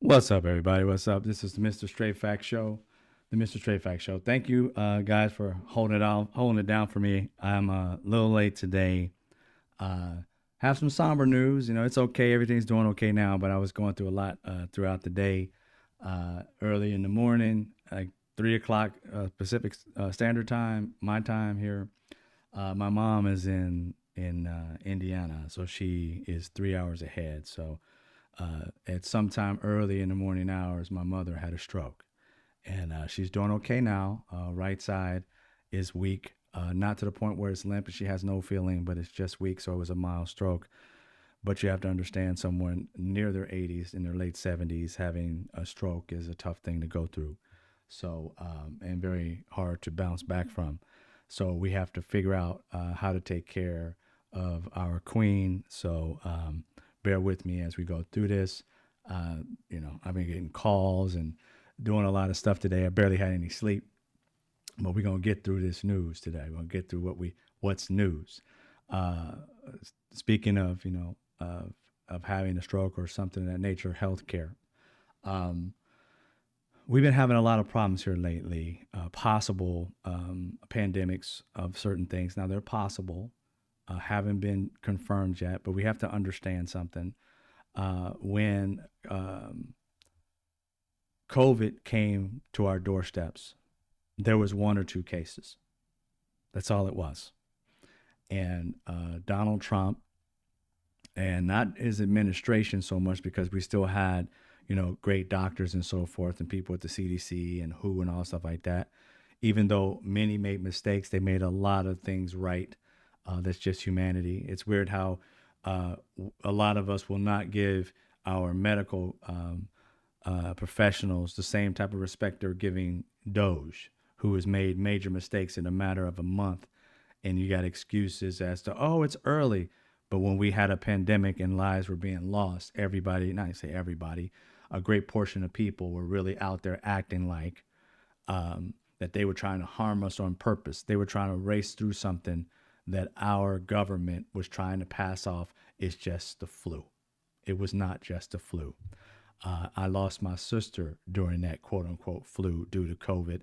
What's up, everybody? What's up? This is the Mr. Straight Fact Show. The Mr. Straight Fact Show. Thank you, guys, for holding it down for me. I'm a little late today. Uh, have some somber news. You know, it's okay. Everything's doing okay now, but I was going through a lot throughout the day. Early in the morning, like 3 o'clock Pacific Standard Time, my time here. My mom is in Indiana, so she is 3 hours ahead. So at some time early in the morning hours, my mother had a stroke, and she's doing okay now. Right side is weak, not to the point where it's limp and she has no feeling, but it's just weak. So it was a mild stroke. But you have to understand, someone near their 80s, in their late 70s, having a stroke is a tough thing to go through. So and very hard to bounce back from. So we have to figure out how to take care of our queen. So bear with me as we go through this. I've been getting calls and doing a lot of stuff today. I barely had any sleep, but we're gonna get through this news today. We're gonna get through what's news. Uh, Speaking of of having a stroke or something of that nature, healthcare. Um, we've been having a lot of problems here lately. Possible pandemics of certain things. Now they're possible, haven't been confirmed yet, but we have to understand something. When COVID came to our doorsteps, there was one or two cases. That's all it was. And Donald Trump, and not his administration so much, because we still had, great doctors and so forth, and people at the CDC and WHO and all stuff like that. Even though many made mistakes, they made a lot of things right. That's just humanity. It's weird how a lot of us will not give our medical professionals the same type of respect they're giving Doge, who has made major mistakes in a matter of a month. And you got excuses as to, oh, it's early. But when we had a pandemic and lives were being lost, everybody, not to say everybody, a great portion of people were really out there acting like that they were trying to harm us on purpose. They were trying to race through something that our government was trying to pass off as just the flu. It was not just the flu. I lost my sister during that quote unquote flu due to COVID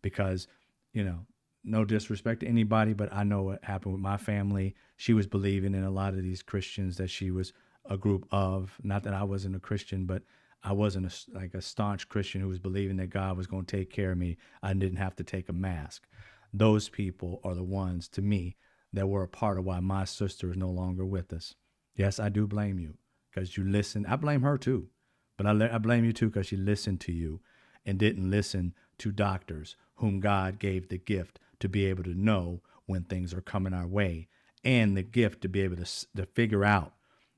because, you know, no disrespect to anybody, but I know what happened with my family. She was believing in a lot of these Christians that she was a group of. Not that I wasn't a Christian, but I wasn't like a staunch Christian who was believing that God was going to take care of me. I didn't have to take a mask. Those people are the ones, to me, that were a part of why my sister is no longer with us. Yes, I do blame you because you listened. I blame her too, but I blame you too because she listened to you and didn't listen to doctors whom God gave the gift to be able to know when things are coming our way, and the gift to be able to figure out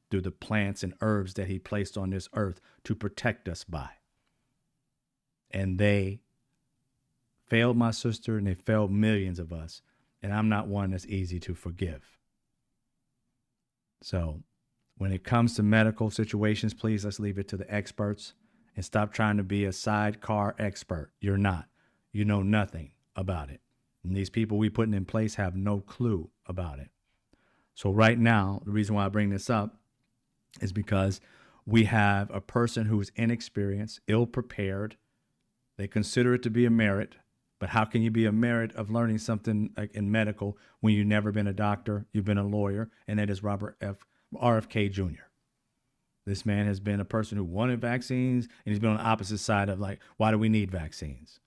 through the plants and herbs that he placed on this earth to protect us by. And they failed my sister, and they failed millions of us. And I'm not one that's easy to forgive. So when it comes to medical situations, please, let's leave it to the experts and stop trying to be a sidecar expert. You're not. You know nothing about it. And these people we putting in place have no clue about it. So right now, the reason why I bring this up is because we have a person who is inexperienced, ill-prepared. They consider it to be a merit. But how can you be a merit of learning something like in medical when you've never been a doctor, you've been a lawyer, and that is RFK Jr. This man has been a person who wanted vaccines, and he's been on the opposite side of like, why do we need vaccines?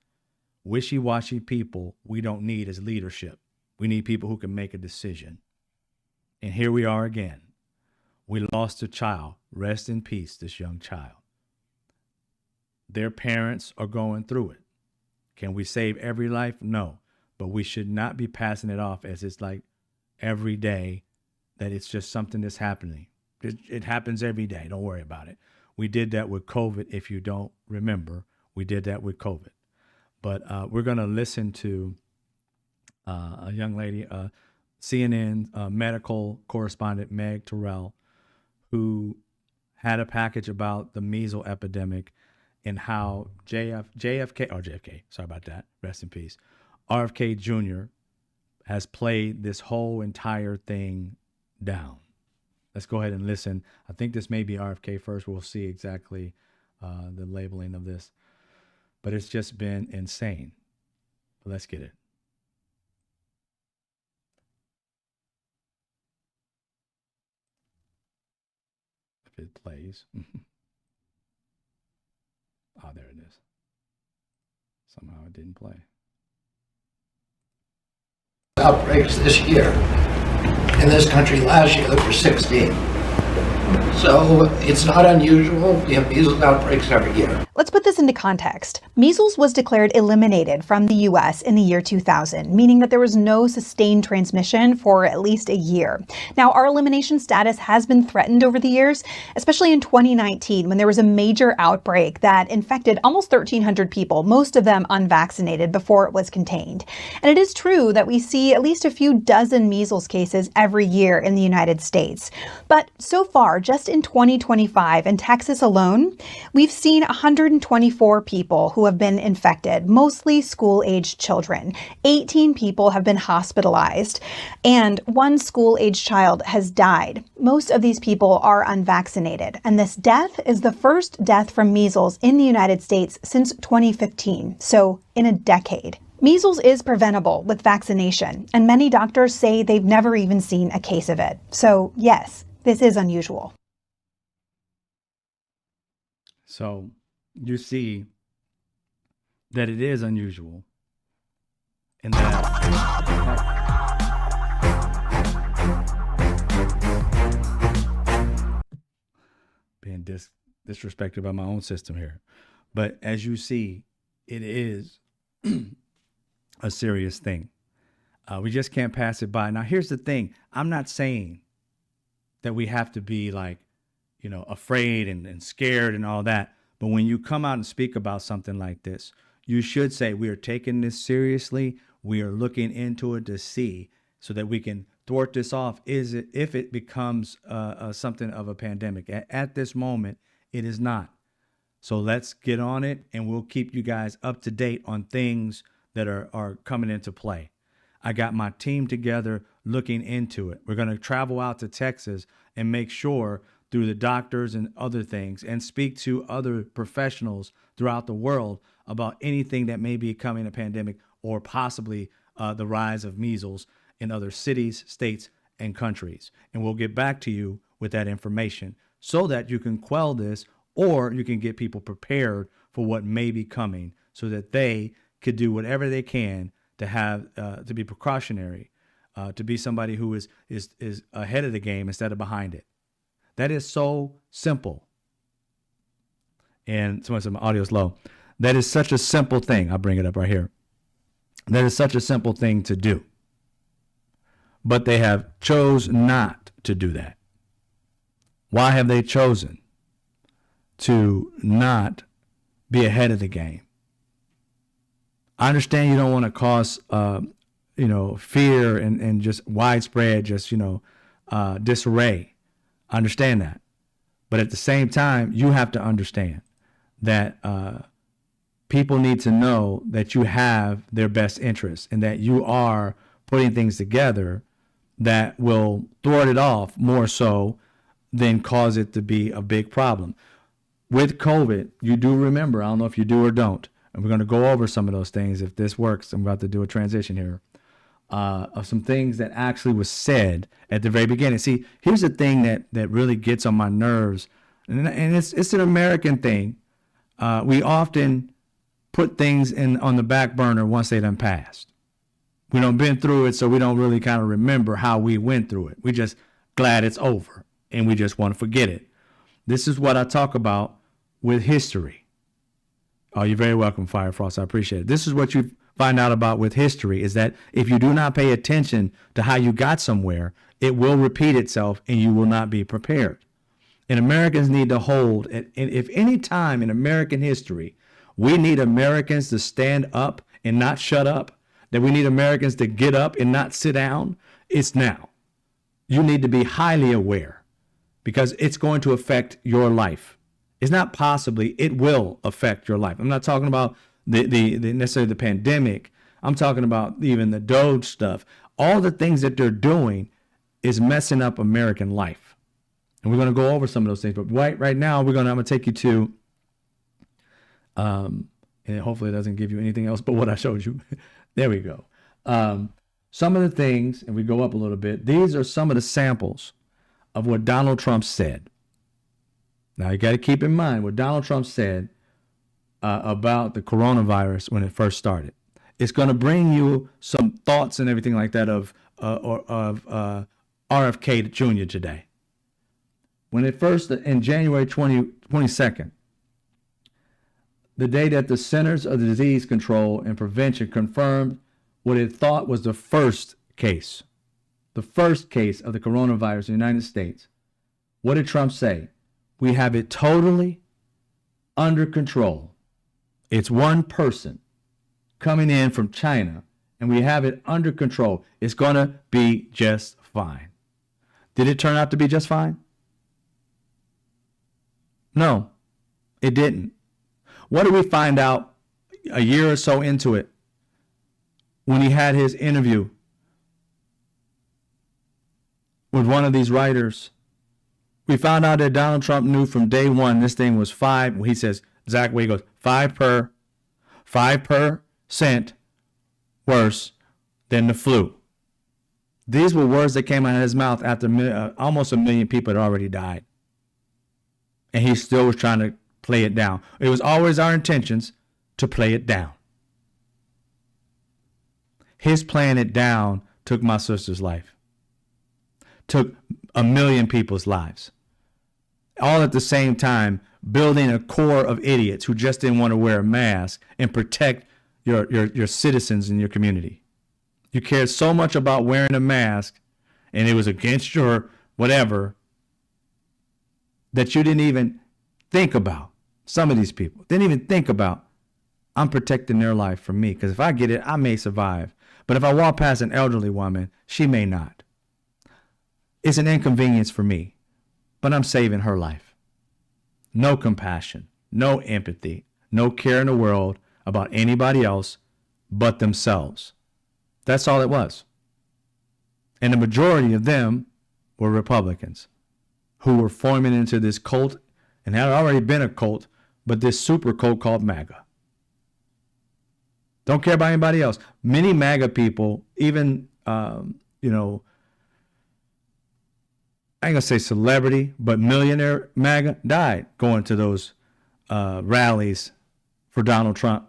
Wishy-washy people we don't need as leadership. We need people who can make a decision. And here we are again. We lost a child. Rest in peace, this young child. Their parents are going through it. Can we save every life? No. But we should not be passing it off as it's like every day that it's just something that's happening. It happens every day. Don't worry about it. We did that with COVID. If you don't remember, we did that with COVID. But we're going to listen to a young lady, CNN medical correspondent, Meg Terrell, who had a package about the measles epidemic and how JFK, sorry about that, rest in peace, RFK Jr. has played this whole entire thing down. Let's go ahead and listen. I think this may be RFK first. We'll see exactly the labeling of this, but it's just been insane. But let's get it. If it plays. Oh, there it is. Somehow it didn't play. Outbreaks this year. In this country last year, there were 16. So it's not unusual. We have measles outbreaks every year. Let's put this into context. Measles was declared eliminated from the US in the year 2000, meaning that there was no sustained transmission for at least a year. Now, our elimination status has been threatened over the years, especially in 2019 when there was a major outbreak that infected almost 1,300 people, most of them unvaccinated, before it was contained. And it is true that we see at least a few dozen measles cases every year in the United States. But so far, just in 2025 in Texas alone, we've seen 124 people who have been infected, mostly school-aged children. 18 people have been hospitalized, and one school-aged child has died. Most of these people are unvaccinated, and this death is the first death from measles in the United States since 2015, so in a decade. Measles is preventable with vaccination, and many doctors say they've never even seen a case of it. So yes, this is unusual. So you see that it is unusual and that being disrespected by my own system here. But as you see, it is a serious thing. We just can't pass it by. Now, here's the thing. I'm not saying that we have to be like, afraid and scared and all that. But when you come out and speak about something like this, you should say, we are taking this seriously. We are looking into it to see so that we can thwart this off. If it becomes something of a pandemic? At this moment, it is not. So let's get on it, and we'll keep you guys up to date on things that are coming into play. I got my team together looking into it. We're going to travel out to Texas and make sure through the doctors and other things and speak to other professionals throughout the world about anything that may be becoming a pandemic or possibly the rise of measles in other cities, states, and countries. And we'll get back to you with that information so that you can quell this, or you can get people prepared for what may be coming so that they could do whatever they can to have to be precautionary, to be somebody who is ahead of the game instead of behind it. That is so simple. And someone said my audio is low. That is such a simple thing. I'll bring it up right here. That is such a simple thing to do. But they have chose not to do that. Why have they chosen to not be ahead of the game? I understand you don't want to cause, fear and just widespread, disarray. I understand that. But at the same time, you have to understand that people need to know that you have their best interests and that you are putting things together that will thwart it off more so than cause it to be a big problem. With COVID, you do remember, I don't know if you do or don't, and we're going to go over some of those things if this works. I'm about to do a transition here. Of some things that actually was said at the very beginning. See, here's the thing that really gets on my nerves, and it's an American thing. We often put things on the back burner once they done passed. We don't been through it, so we don't really kind of remember how we went through it. We just glad it's over, and we just want to forget it. This is what I talk about with history. Oh, you're very welcome, Firefrost. I appreciate it. This is what you find out about with history, is that if you do not pay attention to how you got somewhere, it will repeat itself and you will not be prepared. And Americans need to hold, and if any time in American history, we need Americans to stand up and not shut up, that we need Americans to get up and not sit down, it's now. You need to be highly aware because it's going to affect your life. It's not possibly, it will affect your life. I'm not talking about the necessarily the pandemic. I'm talking about even the Doge stuff. All the things that they're doing is messing up American life. And we're going to go over some of those things. But right now, I'm going to take you to And hopefully it doesn't give you anything else but what I showed you. There we go. Some of the things, and we go up a little bit, these are some of the samples of what Donald Trump said. Now, you got to keep in mind what Donald Trump said about the coronavirus when it first started. It's going to bring you some thoughts and everything like that of RFK Jr. today. When it first, in January 22nd, the day that the Centers of Disease Control and Prevention confirmed what it thought was the first case of the coronavirus in the United States, what did Trump say? We have it totally under control. It's one person coming in from China, and we have it under control. It's going to be just fine. Did it turn out to be just fine? No, it didn't. What did we find out a year or so into it when he had his interview with one of these writers? We found out that Donald Trump knew from day one this thing was he says, Zach, where he goes, 5% worse than the flu. These were words that came out of his mouth after almost 1 million people had already died. And he still was trying to play it down. It was always our intentions to play it down. His playing it down took my sister's life, took 1 million people's lives, all at the same time building a core of idiots who just didn't want to wear a mask and protect your citizens in your community. You cared so much about wearing a mask, and it was against your whatever, that you didn't even think about. Some of these people didn't even think about, I'm protecting their life from me, because if I get it, I may survive. But if I walk past an elderly woman, she may not. It's an inconvenience for me, but I'm saving her life. No compassion, no empathy, no care in the world about anybody else but themselves. That's all it was. And the majority of them were Republicans who were forming into this cult, and had already been a cult, but this super cult called MAGA. Don't care about anybody else. Many MAGA people, even, I ain't gonna say celebrity, but millionaire MAGA, died going to those rallies for Donald Trump,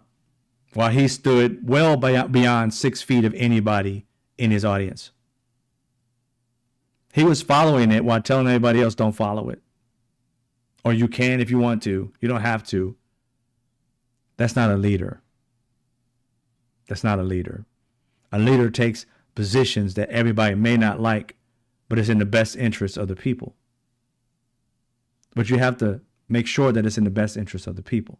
while he stood well beyond 6 feet of anybody in his audience. He was following it while telling everybody else don't follow it. Or you can if you want to. You don't have to. That's not a leader. That's not a leader. A leader takes positions that everybody may not like, but it's in the best interest of the people. But you have to make sure that it's in the best interest of the people.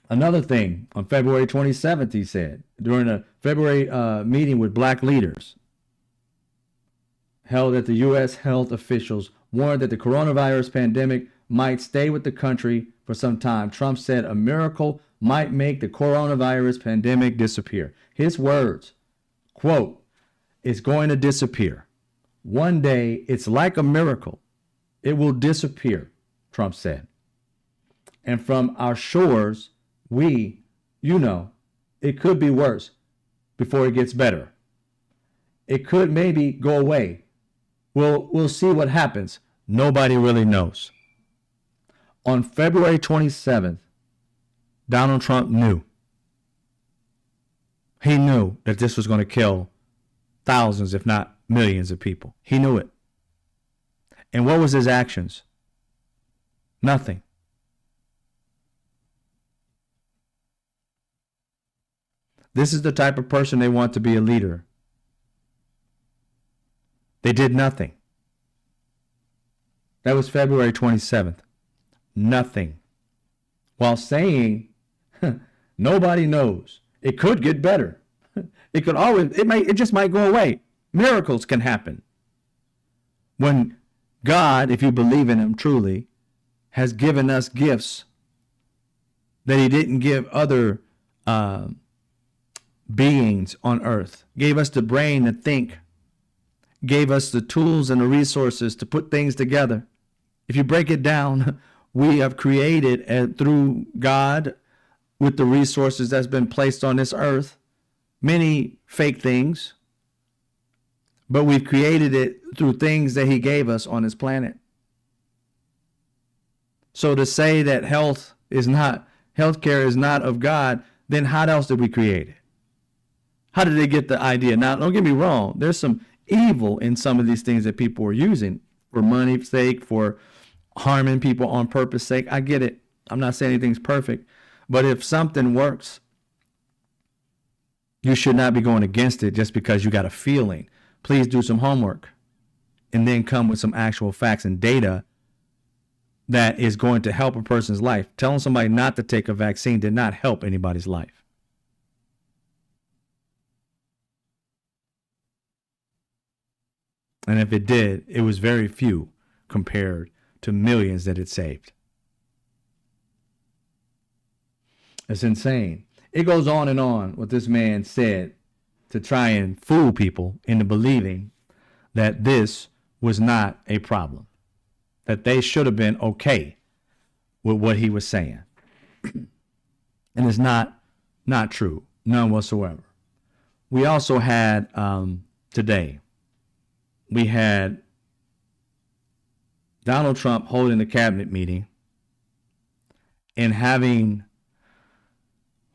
Another thing, on February 27th, he said, during a February meeting with black leaders held at the U.S., health officials warned that the coronavirus pandemic might stay with the country for some time. Trump said a miracle might make the coronavirus pandemic disappear. His words, quote, "It's going to disappear. One day, it's like a miracle. It will disappear," Trump said. And from our shores, it could be worse before it gets better. It could maybe go away. We'll see what happens. Nobody really knows. On February 27th, Donald Trump knew. He knew that this was going to kill thousands, if not millions of people. He knew it. And what was his actions? Nothing. This is the type of person they want to be a leader. They did nothing. That was February 27th. Nothing. While saying, nobody knows. It could get better. It just might go away. Miracles can happen. When God, if you believe in him truly, has given us gifts that he didn't give other beings on earth, gave us the brain to think, gave us the tools and the resources to put things together. If you break it down, we have created, and through God, with the resources that's been placed on this earth, many fake things, but we've created it through things that he gave us on this planet. So to say that healthcare is not of God, then how else did we create it? How did they get the idea? Now, don't get me wrong. There's some evil in some of these things that people are using for money's sake, for harming people on purpose sake. I get it. I'm not saying anything's perfect. But if something works, you should not be going against it just because you got a feeling. Please do some homework and then come with some actual facts and data that is going to help a person's life. Telling somebody not to take a vaccine did not help anybody's life. And if it did, it was very few compared to millions that it saved. It's insane. It goes on and on what this man said to try and fool people into believing that this was not a problem, that they should have been okay with what he was saying. And it's not true, none whatsoever. We also had today, we had Donald Trump holding the cabinet meeting and having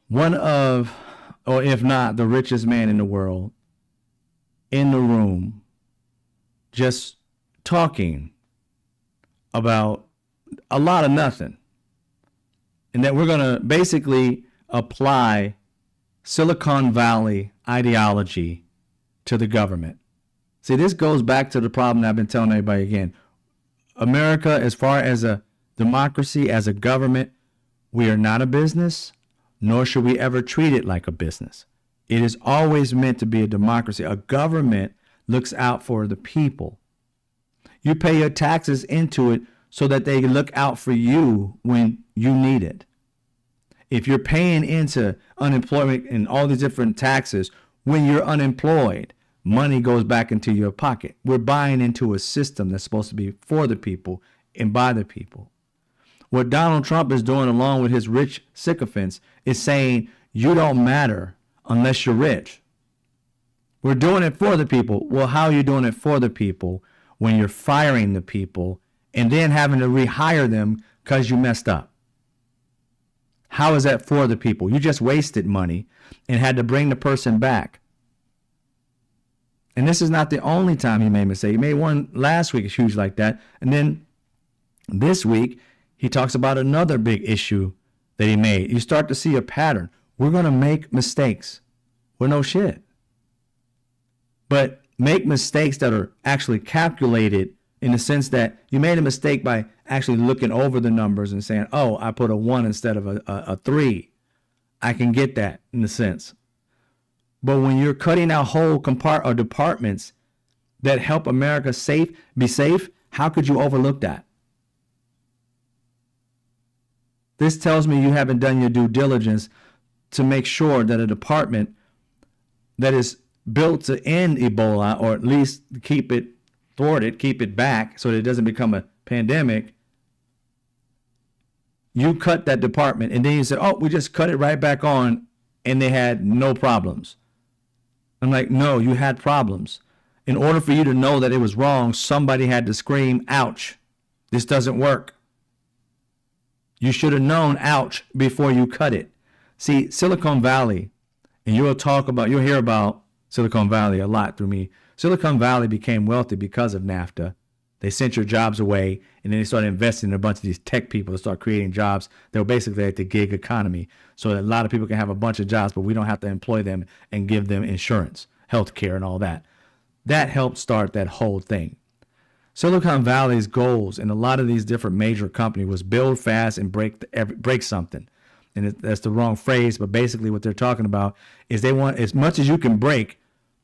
one of, or if not, the richest man in the world in the room just talking about a lot of nothing. And that we're going to basically apply Silicon Valley ideology to the government. See, this goes back to the problem that I've been telling everybody again. America, as far as a democracy, as a government, we are not a business, nor should we ever treat it like a business. It is always meant to be a democracy. A government looks out for the people. You pay your taxes into it so that they look out for you when you need it. If you're paying into unemployment and all these different taxes, when you're unemployed, money goes back into your pocket. We're buying into a system that's supposed to be for the people and by the people. What Donald Trump is doing, along with his rich sycophants, is saying you don't matter unless you're rich. We're doing it for the people. Well, how are you doing it for the people when you're firing the people and then having to rehire them because you messed up? How is that for the people? You just wasted money and had to bring the person back. And this is not the only time he made a mistake. He made one last week, huge like that. And then this week, he talks about another big issue that he made. You start to see a pattern. We're going to make mistakes. Well, no shit. But make mistakes that are actually calculated in the sense that you made a mistake by actually looking over the numbers and saying, oh, I put a 1 instead of a 3. I can get that in a sense. But when you're cutting out whole departments that help America be safe, how could you overlook that? This tells me you haven't done your due diligence to make sure that a department that is built to end Ebola, or at least keep it thwarted, keep it back so that it doesn't become a pandemic, you cut that department and then you said, oh, we just cut it right back on and they had no problems. I'm like, no, you had problems. In order for you to know that it was wrong, somebody had to scream, ouch, this doesn't work. You should have known, ouch, before you cut it. See, Silicon Valley, and you'll hear about Silicon Valley a lot through me. Silicon Valley became wealthy because of NAFTA. They sent your jobs away, and then they started investing in a bunch of these tech people to start creating jobs that were basically like the gig economy, so that a lot of people can have a bunch of jobs, but we don't have to employ them and give them insurance, health care, and all that. That helped start that whole thing. Silicon Valley's goals in a lot of these different major companies was build fast and break something. And that's the wrong phrase, but basically what they're talking about is they want as much as you can break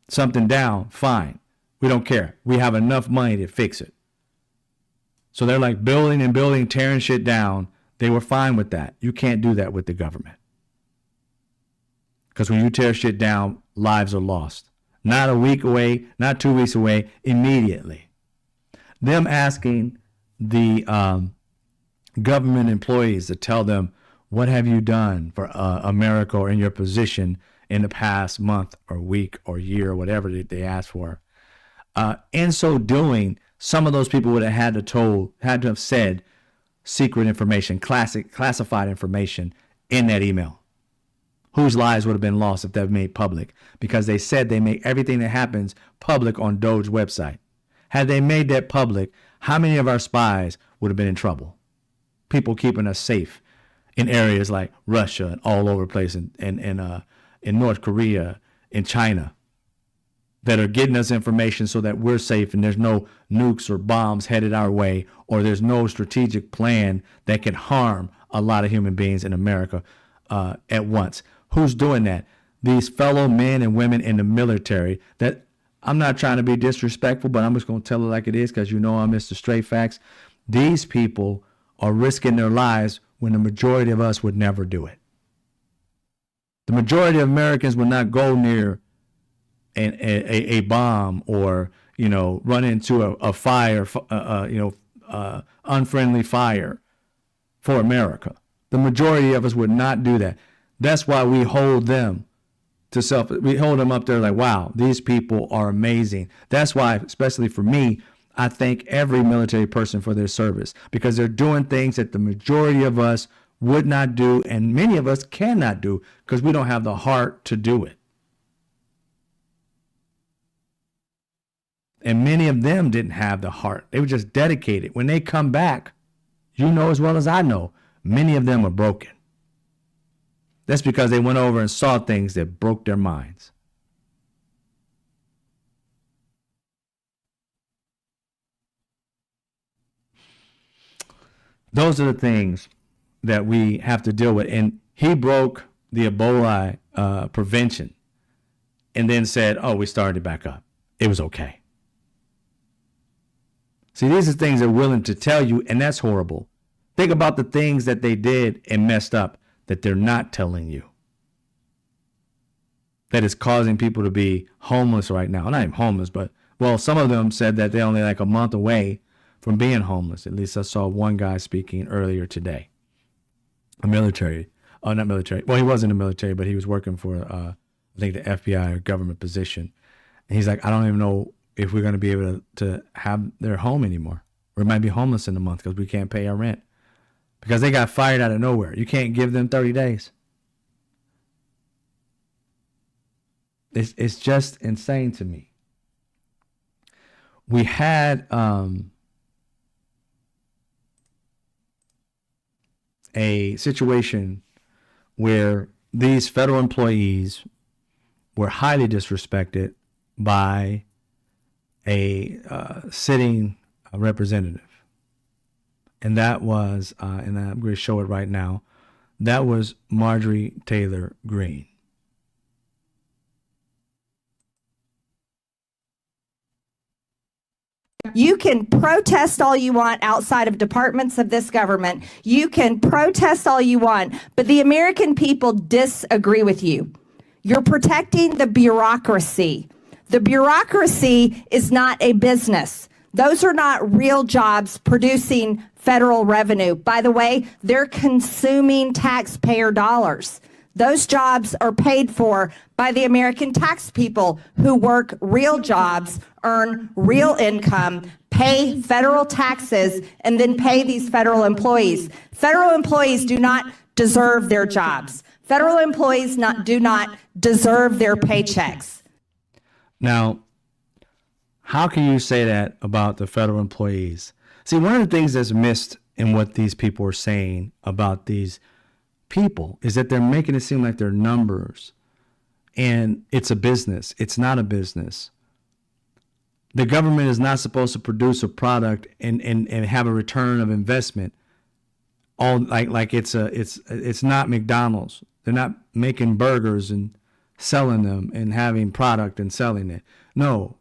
something down, fine. We don't care. We have enough money to fix it. So they're like building and building, tearing shit down. They were fine with that. You can't do that with the government. Because when you tear shit down, lives are lost. Not a week away, not 2 weeks away, immediately. Them asking the government employees to tell them, what have you done for America or in your position in the past month or week or year or whatever they asked for. In so doing, some of those people would have had to have said secret information, classified information in that email, whose lives would have been lost if they're made public, because they said they make everything that happens public on Doge website. Had they made that public, how many of our spies would have been in trouble? People keeping us safe in areas like Russia and all over the place, in North Korea, in China, that are getting us information so that we're safe and there's no nukes or bombs headed our way, or there's no strategic plan that can harm a lot of human beings in America at once. Who's doing that? These fellow men and women in the military. That, I'm not trying to be disrespectful, but I'm just going to tell it like it is, because you know I'm Mr. Straight Facts. These people are risking their lives when the majority of us would never do it. The majority of Americans would not go near a bomb, or run into a fire, unfriendly fire for America. The majority of us would not do that. That's why we hold them we hold them up there like, wow, these people are amazing. That's why, especially for me, I thank every military person for their service, because they're doing things that the majority of us would not do, and many of us cannot do because we don't have the heart to do it. And many of them didn't have the heart. They were just dedicated. When they come back, you know as well as I know, many of them are broken. That's because they went over and saw things that broke their minds. Those are the things that we have to deal with. And he broke the Ebola prevention and then said, oh, we started it back up. It was okay. See, these are things they're willing to tell you, and that's horrible. Think about the things that they did and messed up that they're not telling you. That is causing people to be homeless right now. Not even homeless, but, well, some of them said that they're only like a month away from being homeless. At least I saw one guy speaking earlier today. Not military. Well, he was in the military, but he was working for, I think, the FBI or government position. And he's like, I don't even know if we're going to be able to have their home anymore. We might be homeless in a month because we can't pay our rent. Because they got fired out of nowhere. You can't give them 30 days. It's just insane to me. We had a situation where these federal employees were highly disrespected by a sitting representative. And that was, and I'm going to show it right now, that was Marjorie Taylor Greene. You can protest all you want outside of departments of this government. You can protest all you want, but the American people disagree with you. You're protecting the bureaucracy. The bureaucracy is not a business. Those are not real jobs producing federal revenue. By the way, they're consuming taxpayer dollars. Those jobs are paid for by the American tax people who work real jobs, earn real income, pay federal taxes, and then pay these federal employees. Federal employees do not deserve their jobs. Federal employees do not deserve their paychecks. Now, how can you say that about the federal employees? See, one of the things that's missed in what these people are saying about these people is that they're making it seem like they're numbers and it's a business. It's not a business. The government is not supposed to produce a product and have a return of investment. All like it's not McDonald's. They're not making burgers and selling them and having product and selling it. No,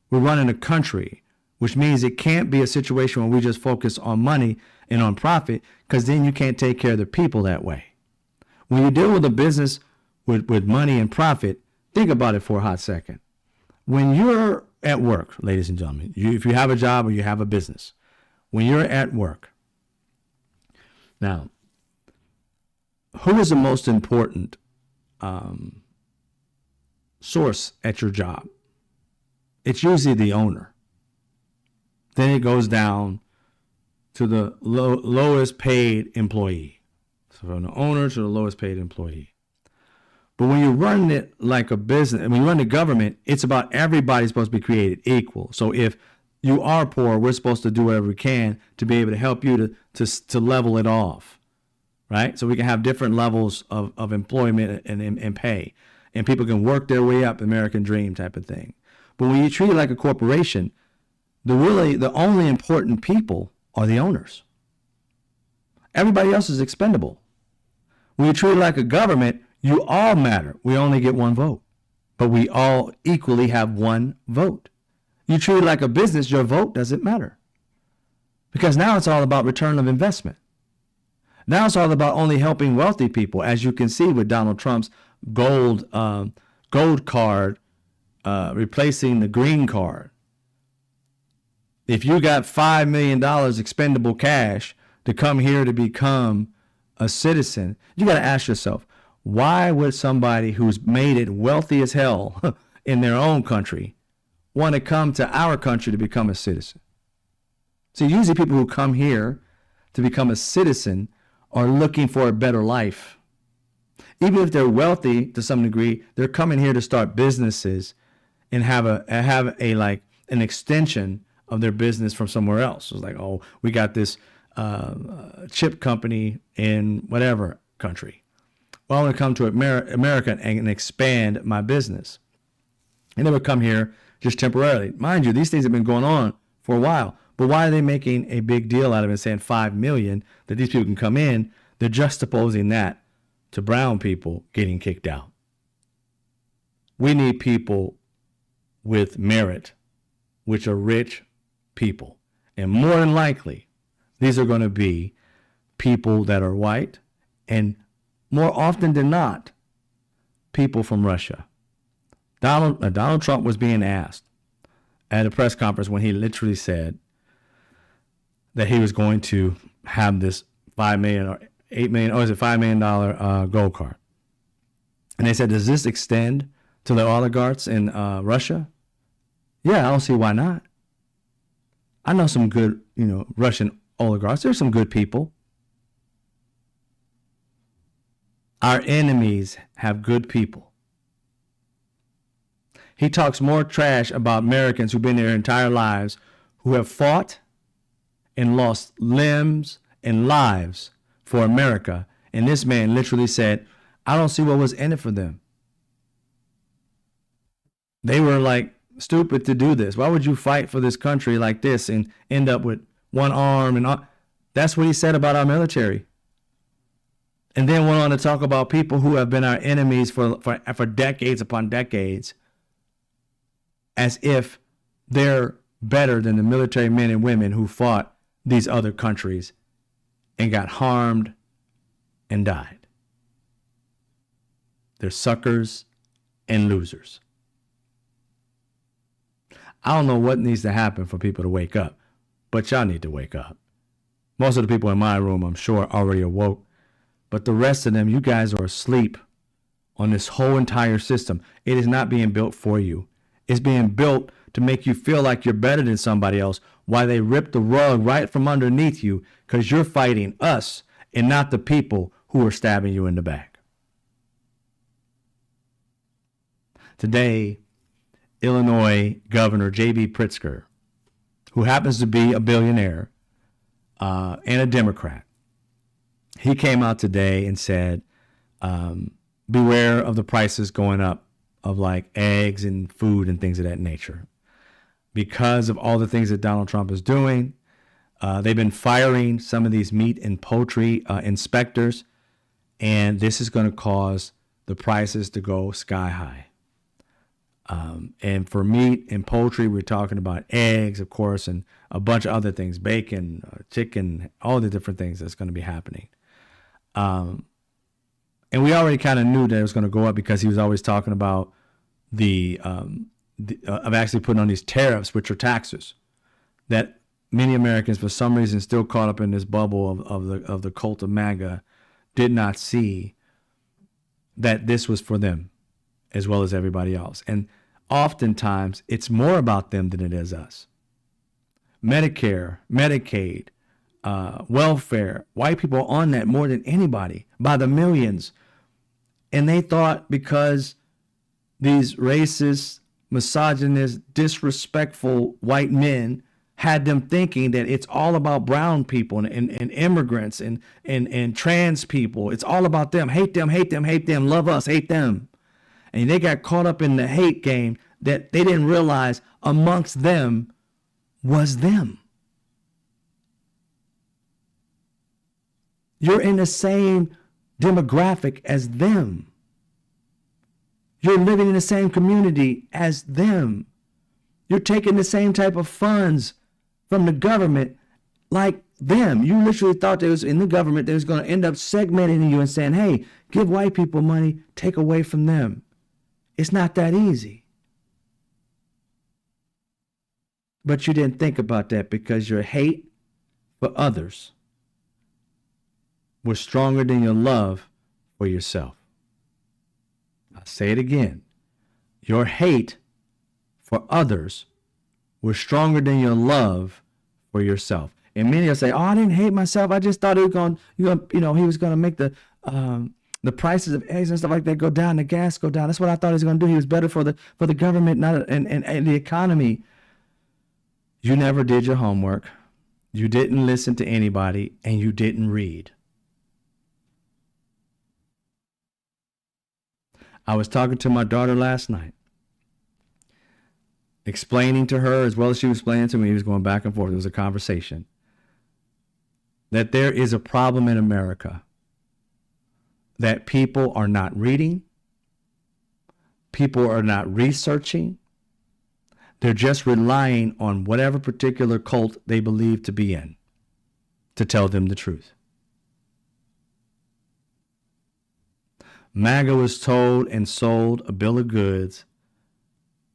we're running a country, which means it can't be a situation where we just focus on money and on profit, because then you can't take care of the people that way. When you deal with a business with money and profit, think about it for a hot second. When you're at work, ladies and gentlemen, if you have a job or you have a business, when you're at work, Now, who is the most important source at your job? It's usually the owner. Then it goes down to the lowest paid employee. So from the owner to the lowest paid employee. But when you run it like a business, and when you run the government, it's about everybody's supposed to be created equal. So if you are poor, we're supposed to do whatever we can to be able to help you to level it off, right? So we can have different levels of employment and pay, and people can work their way up, American dream type of thing. But when you treat it like a corporation, the only important people are the owners. Everybody else is expendable. When you treat it like a government, you all matter. We only get one vote, but we all equally have one vote. You treat it like a business, your vote doesn't matter. Because now it's all about return of investment. Now it's all about only helping wealthy people, as you can see with Donald Trump's gold card replacing the green card. If you got $5 million expendable cash to come here to become a citizen, you got to ask yourself, why would somebody who's made it wealthy as hell in their own country want to come to our country to become a citizen? So usually people who come here to become a citizen are looking for a better life. Even if they're wealthy to some degree, they're coming here to start businesses and have an extension of their business from somewhere else. It's like, oh, we got this chip company in whatever country. Well, I want to come to America and expand my business. And they would come here just temporarily. Mind you, these things have been going on for a while. But why are they making a big deal out of it, saying 5 million that these people can come in? They're juxtaposing that to brown people getting kicked out. We need people with merit, which are rich people. And more than likely, these are going to be people that are white, and more often than not, people from Russia. Donald Trump was being asked at a press conference when he literally said that he was going to have this $5 million or $8 million, or is it $5 million gold card. And they said, does this extend to the oligarchs in Russia? Yeah, I don't see why not. I know some good, Russian oligarchs. There's some good people. Our enemies have good people. He talks more trash about Americans who've been their entire lives, who have fought and lost limbs and lives for America. And this man literally said, I don't see what was in it for them. They were like stupid to do this. Why would you fight for this country like this and end up with one arm and all? That's what he said about our military. And then went on to talk about people who have been our enemies for decades upon decades, as if they're better than the military men and women who fought these other countries and got harmed and died. They're suckers and losers. I don't know what needs to happen for people to wake up, but y'all need to wake up. Most of the people in my room, I'm sure, already awoke. But the rest of them, you guys are asleep on this whole entire system. It is not being built for you. It's being built to make you feel like you're better than somebody else while they rip the rug right from underneath you because you're fighting us and not the people who are stabbing you in the back. Today, Illinois Governor J.B. Pritzker, who happens to be a billionaire and a Democrat, he came out today and said, beware of the prices going up of like eggs and food and things of that nature. Because of all the things that Donald Trump is doing, they've been firing some of these meat and poultry inspectors, and this is going to cause the prices to go sky high. And for meat and poultry, we're talking about eggs, of course, and a bunch of other things, bacon, chicken, all the different things that's going to be happening. And we already kind of knew that it was going to go up because he was always talking about of actually putting on these tariffs, which are taxes that many Americans, for some reason, still caught up in this bubble of the cult of MAGA, did not see that this was for them as well as everybody else. And oftentimes, it's more about them than it is us. Medicare, Medicaid, welfare, white people are on that more than anybody by the millions. And they thought because these racist, misogynist, disrespectful white men had them thinking that it's all about brown people and immigrants and trans people. It's all about them. Hate them, hate them, hate them. Love us, hate them. And they got caught up in the hate game that they didn't realize amongst them was them. You're in the same demographic as them. You're living in the same community as them. You're taking the same type of funds from the government like them. You literally thought there was in the government that was going to end up segmenting you and saying, hey, give white people money, take away from them. It's not that easy. But you didn't think about that because your hate for others was stronger than your love for yourself. I'll say it again. Your hate for others was stronger than your love for yourself. And many will say, "Oh, I didn't hate myself. I just thought it was going, he was going to make the prices of eggs and stuff like that go down, the gas go down. That's what I thought he was going to do. He was better for the government, not and the economy." You never did your homework. You didn't listen to anybody, and you didn't read. I was talking to my daughter last night, explaining to her as well as she was explaining to me. He was going back and forth. It was a conversation. That there is a problem in America. That people are not reading. People are not researching. They're just relying on whatever particular cult they believe to be in to tell them the truth. MAGA was told and sold a bill of goods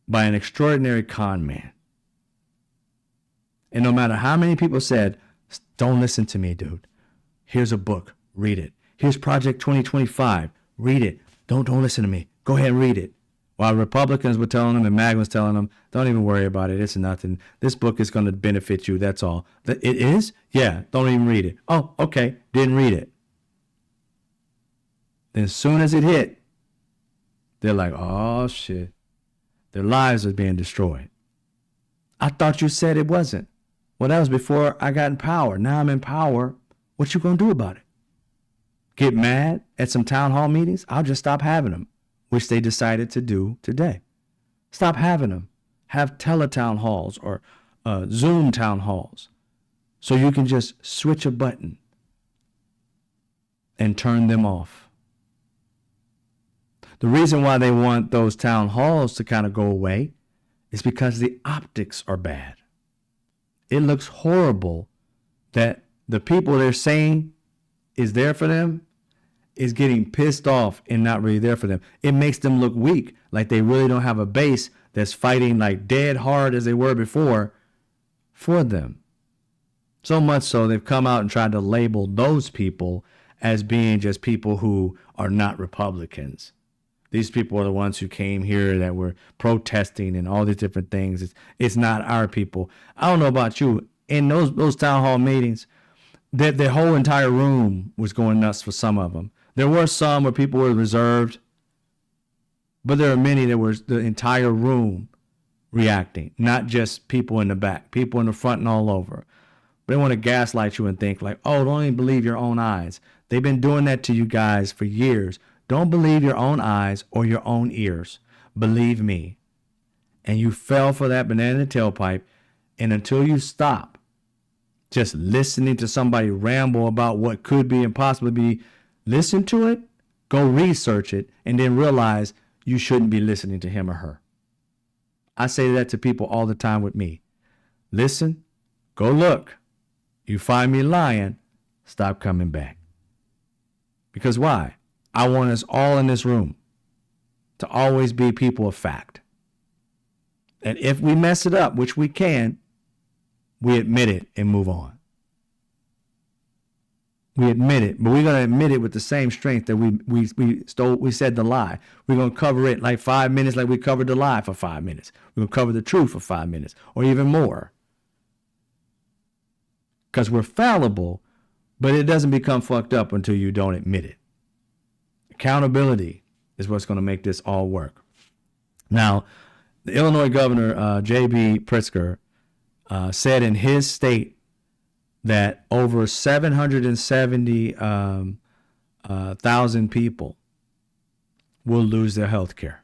by an extraordinary con man. And no matter how many people said, "Don't listen to me, dude. Here's a book. Read it. Here's Project 2025. Read it. Don't listen to me. Go ahead and read it." While Republicans were telling them and MAGA was telling them, "Don't even worry about it. It's nothing. This book is going to benefit you. That's all." It is? Yeah. Don't even read it. Oh, okay. Didn't read it. Then as soon as it hit, they're like, "Oh, shit. Their lives are being destroyed. I thought you said it wasn't." Well, that was before I got in power. Now I'm in power. What you going to do about it? Get mad at some town hall meetings? I'll just stop having them, which they decided to do today. Stop having them. Have teletown halls or Zoom town halls so you can just switch a button and turn them off. The reason why they want those town halls to kind of go away is because the optics are bad. It looks horrible that the people they're saying is there for them is getting pissed off and not really there for them. It makes them look weak, like they really don't have a base that's fighting like dead hard as they were before for them. So much so they've come out and tried to label those people as being just people who are not Republicans. These people are the ones who came here that were protesting and all these different things. It's not our people. I don't know about you. In those town hall meetings, the whole entire room was going nuts for some of them. There were some where people were reserved, but there are many that were the entire room reacting, not just people in the back, people in the front and all over. They want to gaslight you and think like, "Oh, don't even believe your own eyes." They've been doing that to you guys for years. Don't believe your own eyes or your own ears. Believe me. And you fell for that banana in the tailpipe. And until you stop just listening to somebody ramble about what could be and possibly be, listen to it, go research it, and then realize you shouldn't be listening to him or her. I say that to people all the time with me. Listen, go look. You find me lying, stop coming back. Because why? I want us all in this room to always be people of fact. And if we mess it up, which we can, we admit it and move on. We admit it, but we're gonna admit it with the same strength that we said the lie. We're gonna cover it like 5 minutes, like we covered the lie for 5 minutes. We're gonna cover the truth for 5 minutes, or even more, because we're fallible. But it doesn't become fucked up until you don't admit it. Accountability is what's gonna make this all work. Now, the Illinois governor, J.B. Pritzker, said in his state that over 770,000 people will lose their health care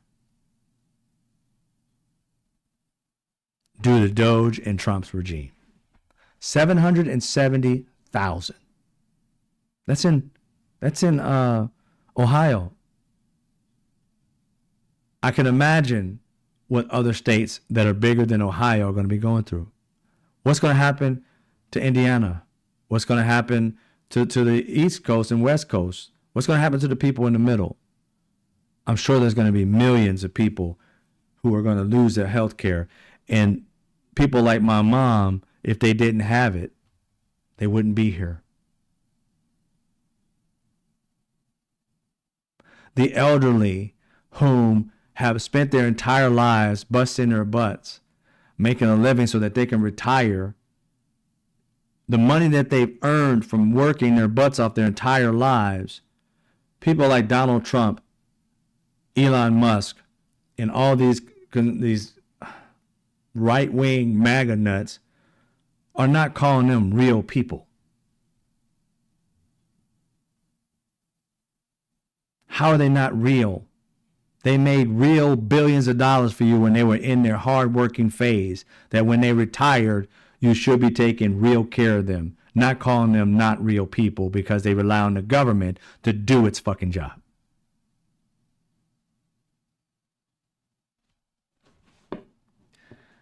due to Doge and Trump's regime. 770,000. That's in Ohio. I can imagine what other states that are bigger than Ohio are going to be going through. What's going to happen to Indiana? What's going to happen to the East Coast and West Coast? What's going to happen to the people in the middle? I'm sure there's going to be millions of people who are going to lose their health care. And people like my mom, if they didn't have it, they wouldn't be here. The elderly whom have spent their entire lives busting their butts, making a living so that they can retire. The money that they've earned from working their butts off their entire lives, people like Donald Trump, Elon Musk, and all these right-wing MAGA nuts are not calling them real people. How are they not real? They made real billions of dollars for you when they were in their hard-working phase, that when they retired, you should be taking real care of them, not calling them not real people because they rely on the government to do its fucking job.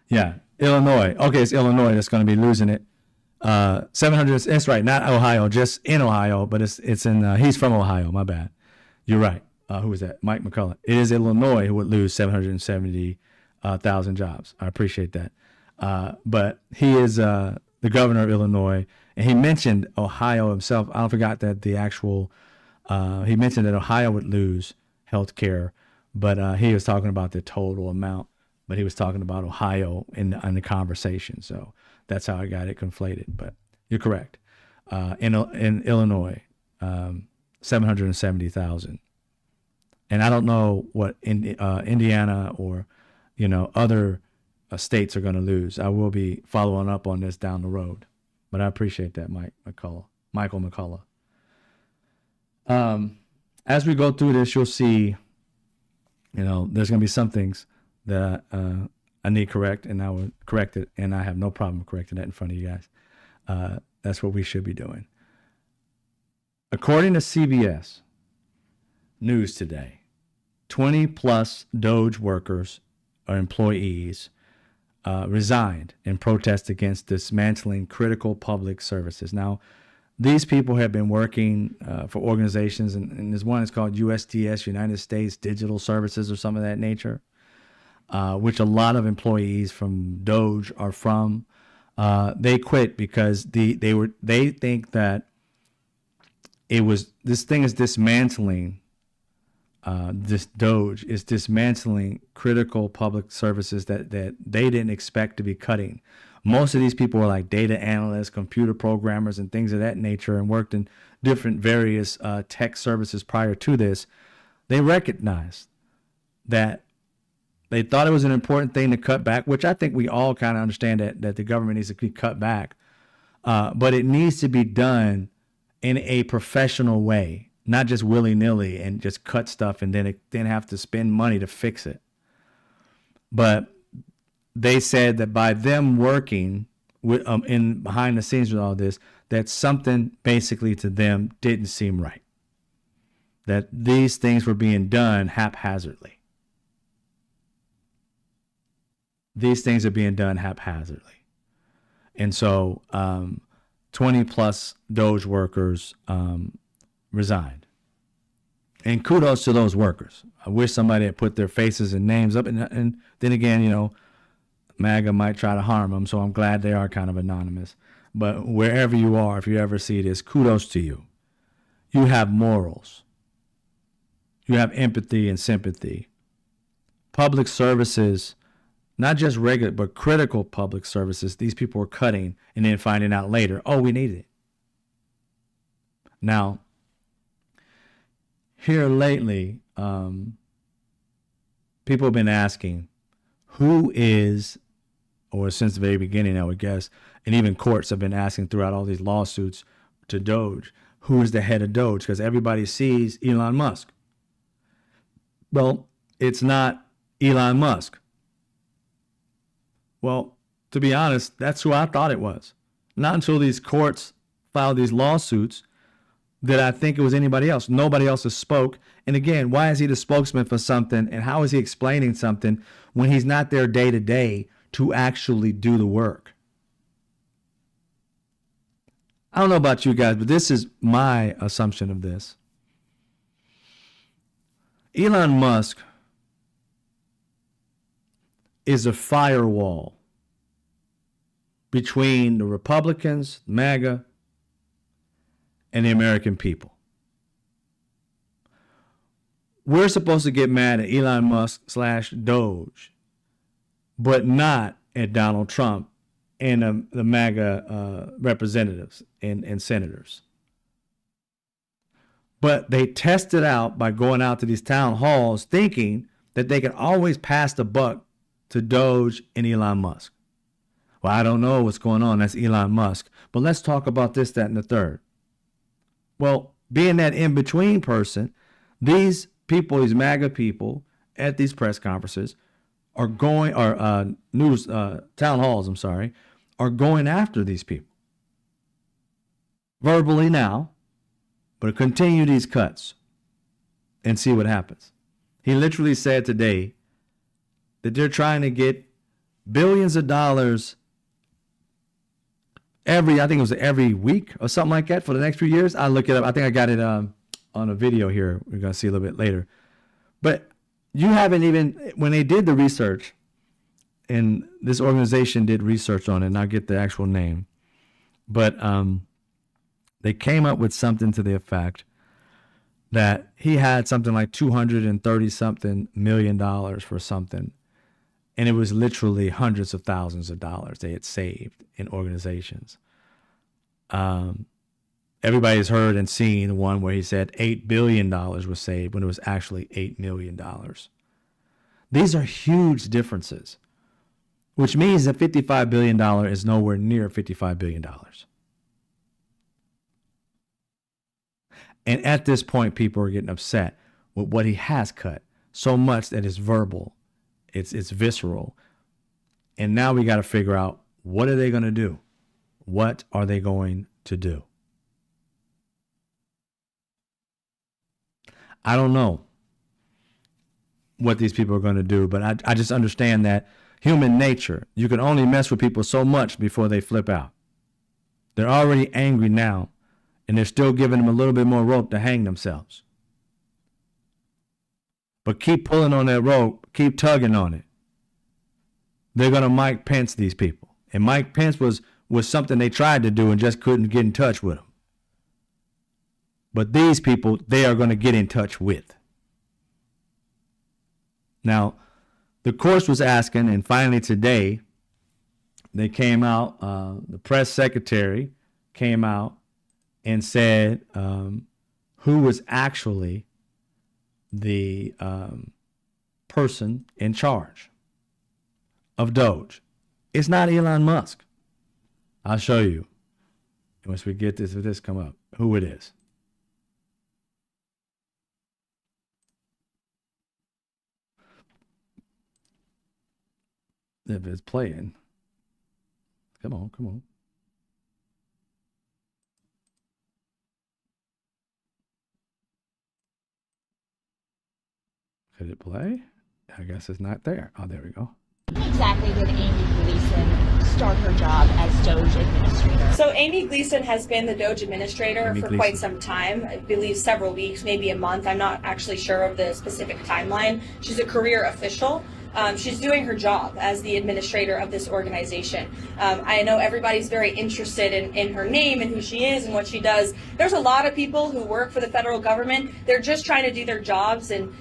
Yeah, Illinois. Okay, it's Illinois that's going to be losing it. 700, that's right, not Ohio, just in Ohio, but it's in, he's from Ohio, my bad. You're right. Who was that? Mike McCullough. It is Illinois who would lose 770,000 jobs. I appreciate that. But he is the governor of Illinois, and he mentioned Ohio himself. I forgot that the actual, he mentioned that Ohio would lose health care, but he was talking about the total amount, but he was talking about Ohio in the conversation. So that's how I got it conflated. But you're correct. In Illinois, 770,000. And I don't know what Indiana or, other states are going to lose. I will be following up on this down the road. But I appreciate that, Michael McCullough. As we go through this, you'll see, there's going to be some things that I need correct, and I will correct it. And I have no problem correcting that in front of you guys. That's what we should be doing. According to CBS News today, 20 plus Doge workers or employees resigned in protest against dismantling critical public services. Now, these people have been working for organizations, and there's one that's called USDS, United States Digital Services, or some of that nature, which a lot of employees from Doge are from. They quit because they think that this thing is dismantling. This Doge is dismantling critical public services that they didn't expect to be cutting. Most of these people were like data analysts, computer programmers, and things of that nature, and worked in different various tech services prior to this. They recognized that they thought it was an important thing to cut back, which I think we all kind of understand that the government needs to be cut back. But it needs to be done in a professional way, not just willy-nilly and just cut stuff and then have to spend money to fix it. But they said that by them working with in behind the scenes with all this, that something basically to them didn't seem right. That these things were being done haphazardly. These things are being done haphazardly. And so 20 plus Doge workers resigned. And kudos to those workers. I wish somebody had put their faces and names up. And then again, MAGA might try to harm them, so I'm glad they are kind of anonymous. But wherever you are, if you ever see this, kudos to you. You have morals. You have empathy and sympathy. Public services, not just regular, but critical public services, these people were cutting and then finding out later, oh, we need it. Now, here lately, people have been asking, who is, or since the very beginning, I would guess, and even courts have been asking throughout all these lawsuits to Doge, who is the head of Doge? Because everybody sees Elon Musk. Well, it's not Elon Musk. Well, to be honest, that's who I thought it was. Not until these courts filed these lawsuits did I think it was anybody else. Nobody else has spoke. And again, why is he the spokesman for something? And how is he explaining something when he's not there day to day to actually do the work? I don't know about you guys, but this is my assumption of this. Elon Musk is a firewall between the Republicans, MAGA, and the American people. We're supposed to get mad at Elon Musk / Doge, but not at Donald Trump and the MAGA representatives and senators. But they test it out by going out to these town halls thinking that they can always pass the buck to Doge and Elon Musk. Well, I don't know what's going on. That's Elon Musk. But let's talk about this, that, and the third. Well, being that in-between person, these people, these MAGA people at these press conferences are going, or town halls, are going after these people. Verbally now, but continue these cuts and see what happens. He literally said today that they're trying to get billions of dollars every week or something like that for the next few years. I look it up. I think I got it on a video here. We're going to see a little bit later. But you haven't even, when they did the research, and this organization did research on it, and I'll get the actual name, but they came up with something to the effect that he had something like $230-something million for something. And it was literally hundreds of thousands of dollars they had saved in organizations. Everybody's heard and seen one where he said $8 billion was saved when it was actually $8 million. These are huge differences, which means that $55 billion is nowhere near $55 billion. And at this point, people are getting upset with what he has cut so much that it's verbal. It's visceral. And now we got to figure out, what are they going to do? What are they going to do? I don't know what these people are going to do, but I just understand that human nature, you can only mess with people so much before they flip out. They're already angry now, and they're still giving them a little bit more rope to hang themselves. But keep pulling on that rope, keep tugging on it. They're going to Mike Pence these people. And Mike Pence was something they tried to do and just couldn't get in touch with him. But these people, they are going to get in touch with. Now, the course was asking, and finally today, they came out, the press secretary came out and said who was actually the person in charge of Doge. It's not Elon Musk. I'll show you once we get this, if this come up, who it is. If it's playing. Come on, come on. Could it play? I guess it's not there. Oh, there we go. Exactly did Amy Gleason start her job as Doge administrator? So Amy Gleason has been the Doge administrator for quite some time. I believe several weeks, maybe a month. I'm not actually sure of the specific timeline. She's a career official. She's doing her job as the administrator of this organization. I know everybody's very interested in her name and who she is and what she does. There's a lot of people who work for the federal government. They're just trying to do their jobs, and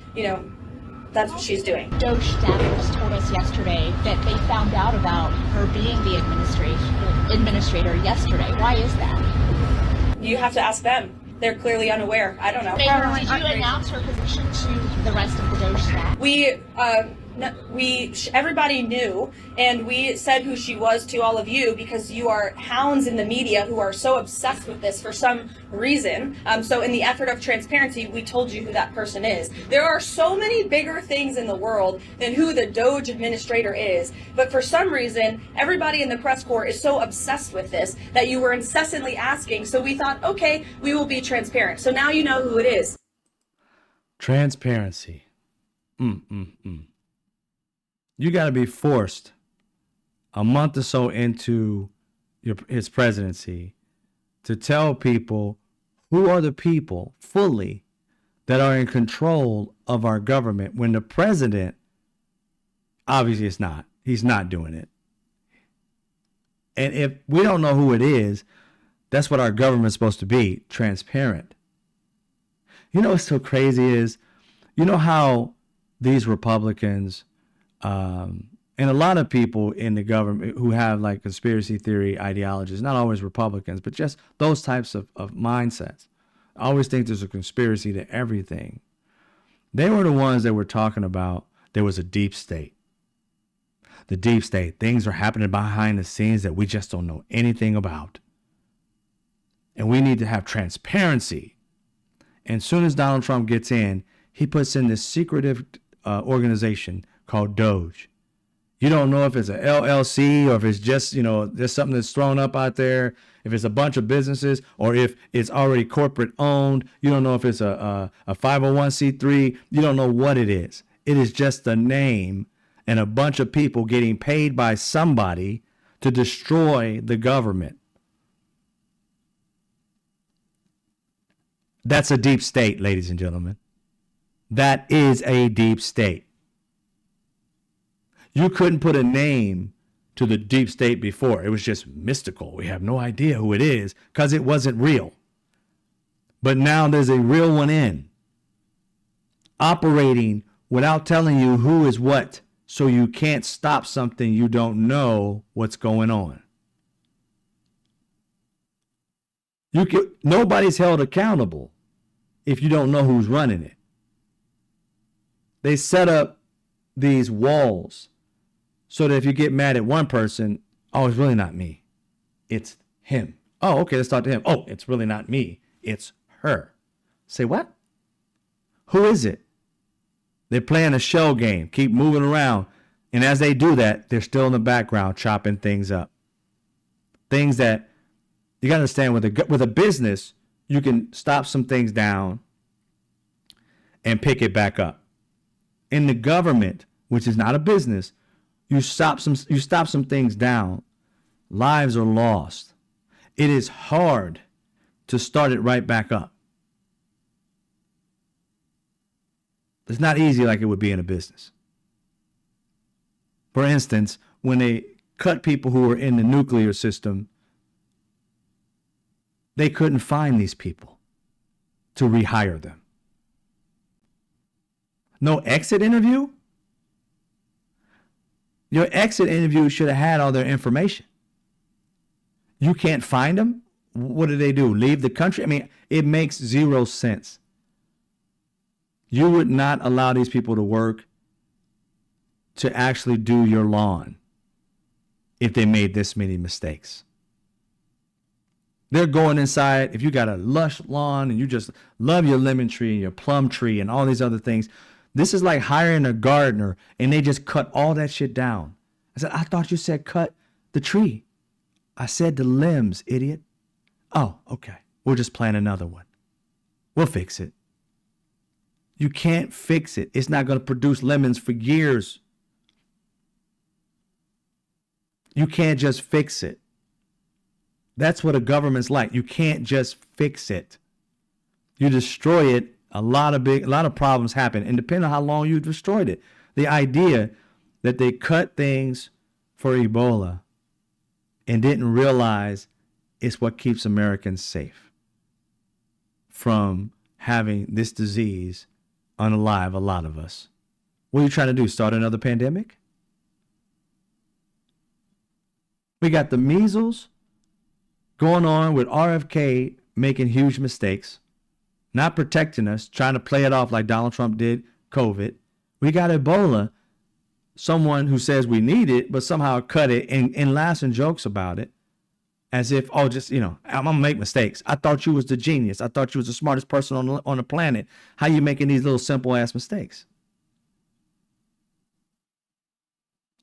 that's what she's doing. Doge staffers told us yesterday that they found out about her being the administrator yesterday. Why is that? You have to ask them. They're clearly unaware. I don't know. Mayor, did you announce her position to the rest of the Doge staff? Everybody knew, and we said who she was to all of you because you are hounds in the media who are so obsessed with this for some reason. So in the effort of transparency, we told you who that person is. There are so many bigger things in the world than who the Doge administrator is, but for some reason, everybody in the press corps is so obsessed with this that you were incessantly asking. So we thought, okay, we will be transparent. So now you know who it is. Transparency. You got to be forced a month or so into his presidency to tell people who are the people fully that are in control of our government, when the president, obviously he's not doing it. And if we don't know who it is, that's what our government's supposed to be, transparent. What's so crazy is, how these Republicans, and a lot of people in the government who have like conspiracy theory ideologies, not always Republicans, but just those types of mindsets, I always think there's a conspiracy to everything. They were the ones that were talking about there was a deep state. The deep state, things are happening behind the scenes that we just don't know anything about. And we need to have transparency. And as soon as Donald Trump gets in, he puts in this secretive organization called Doge. You don't know if it's a LLC or if it's just, there's something that's thrown up out there, if it's a bunch of businesses or if it's already corporate owned. You don't know if it's a 501c3. You don't know what it is. It is just a name and a bunch of people getting paid by somebody to destroy the government. That's a deep state, ladies and gentlemen. That is a deep state. You couldn't put a name to the deep state before. It was just mystical. We have no idea who it is because it wasn't real. But now there's a real one operating without telling you who is what, so you can't stop something you don't know what's going on. Nobody's held accountable if you don't know who's running it. They set up these walls so that if you get mad at one person, oh, it's really not me. It's him. Oh, okay, let's talk to him. Oh, it's really not me. It's her. Say what? Who is it? They're playing a shell game, keep moving around. And as they do that, they're still in the background chopping things up. Things that you got to understand with a business, you can stop some things down and pick it back up. In the government, which is not a business, you stop some things down. Lives are lost. It is hard to start it right back up. It's not easy like it would be in a business. For instance, when they cut people who were in the nuclear system, they couldn't find these people to rehire them. No exit interview? Your exit interview should have had all their information. You can't find them? What do? Leave the country? I mean, it makes zero sense. You would not allow these people to work to actually do your lawn if they made this many mistakes. They're going inside. If you got a lush lawn and you just love your lemon tree and your plum tree and all these other things, this is like hiring a gardener and they just cut all that shit down. I said, I thought you said cut the tree. I said the limbs, idiot. Oh, okay. We'll just plant another one. We'll fix it. You can't fix it. It's not going to produce lemons for years. You can't just fix it. That's what a government's like. You can't just fix it. You destroy it, a lot of problems happen, and depending on how long you destroyed it. The idea that they cut things for Ebola and didn't realize it's what keeps Americans safe from having this disease unalive a lot of us. What are you trying to do? Start another pandemic? We got the measles going on with RFK making huge mistakes, not protecting us, trying to play it off like Donald Trump did COVID. We got Ebola, someone who says we need it, but somehow cut it and laughs and jokes about it as if, oh, just, I'm going to make mistakes. I thought you was the genius. I thought you was the smartest person on the planet. How you making these little simple ass mistakes?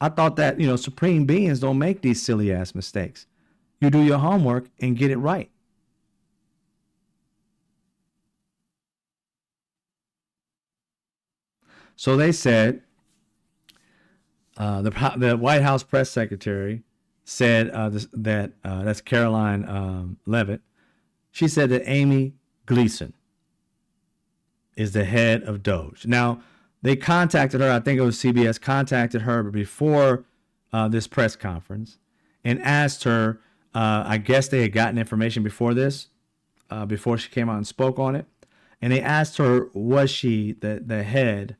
I thought that, supreme beings don't make these silly ass mistakes. You do your homework and get it right. So they said, the White House press secretary said that's Caroline Levitt. She said that Amy Gleason is the head of Doge. Now, they contacted her, I think it was CBS, contacted her before this press conference and asked her, I guess they had gotten information before this, before she came out and spoke on it. And they asked her, was she the head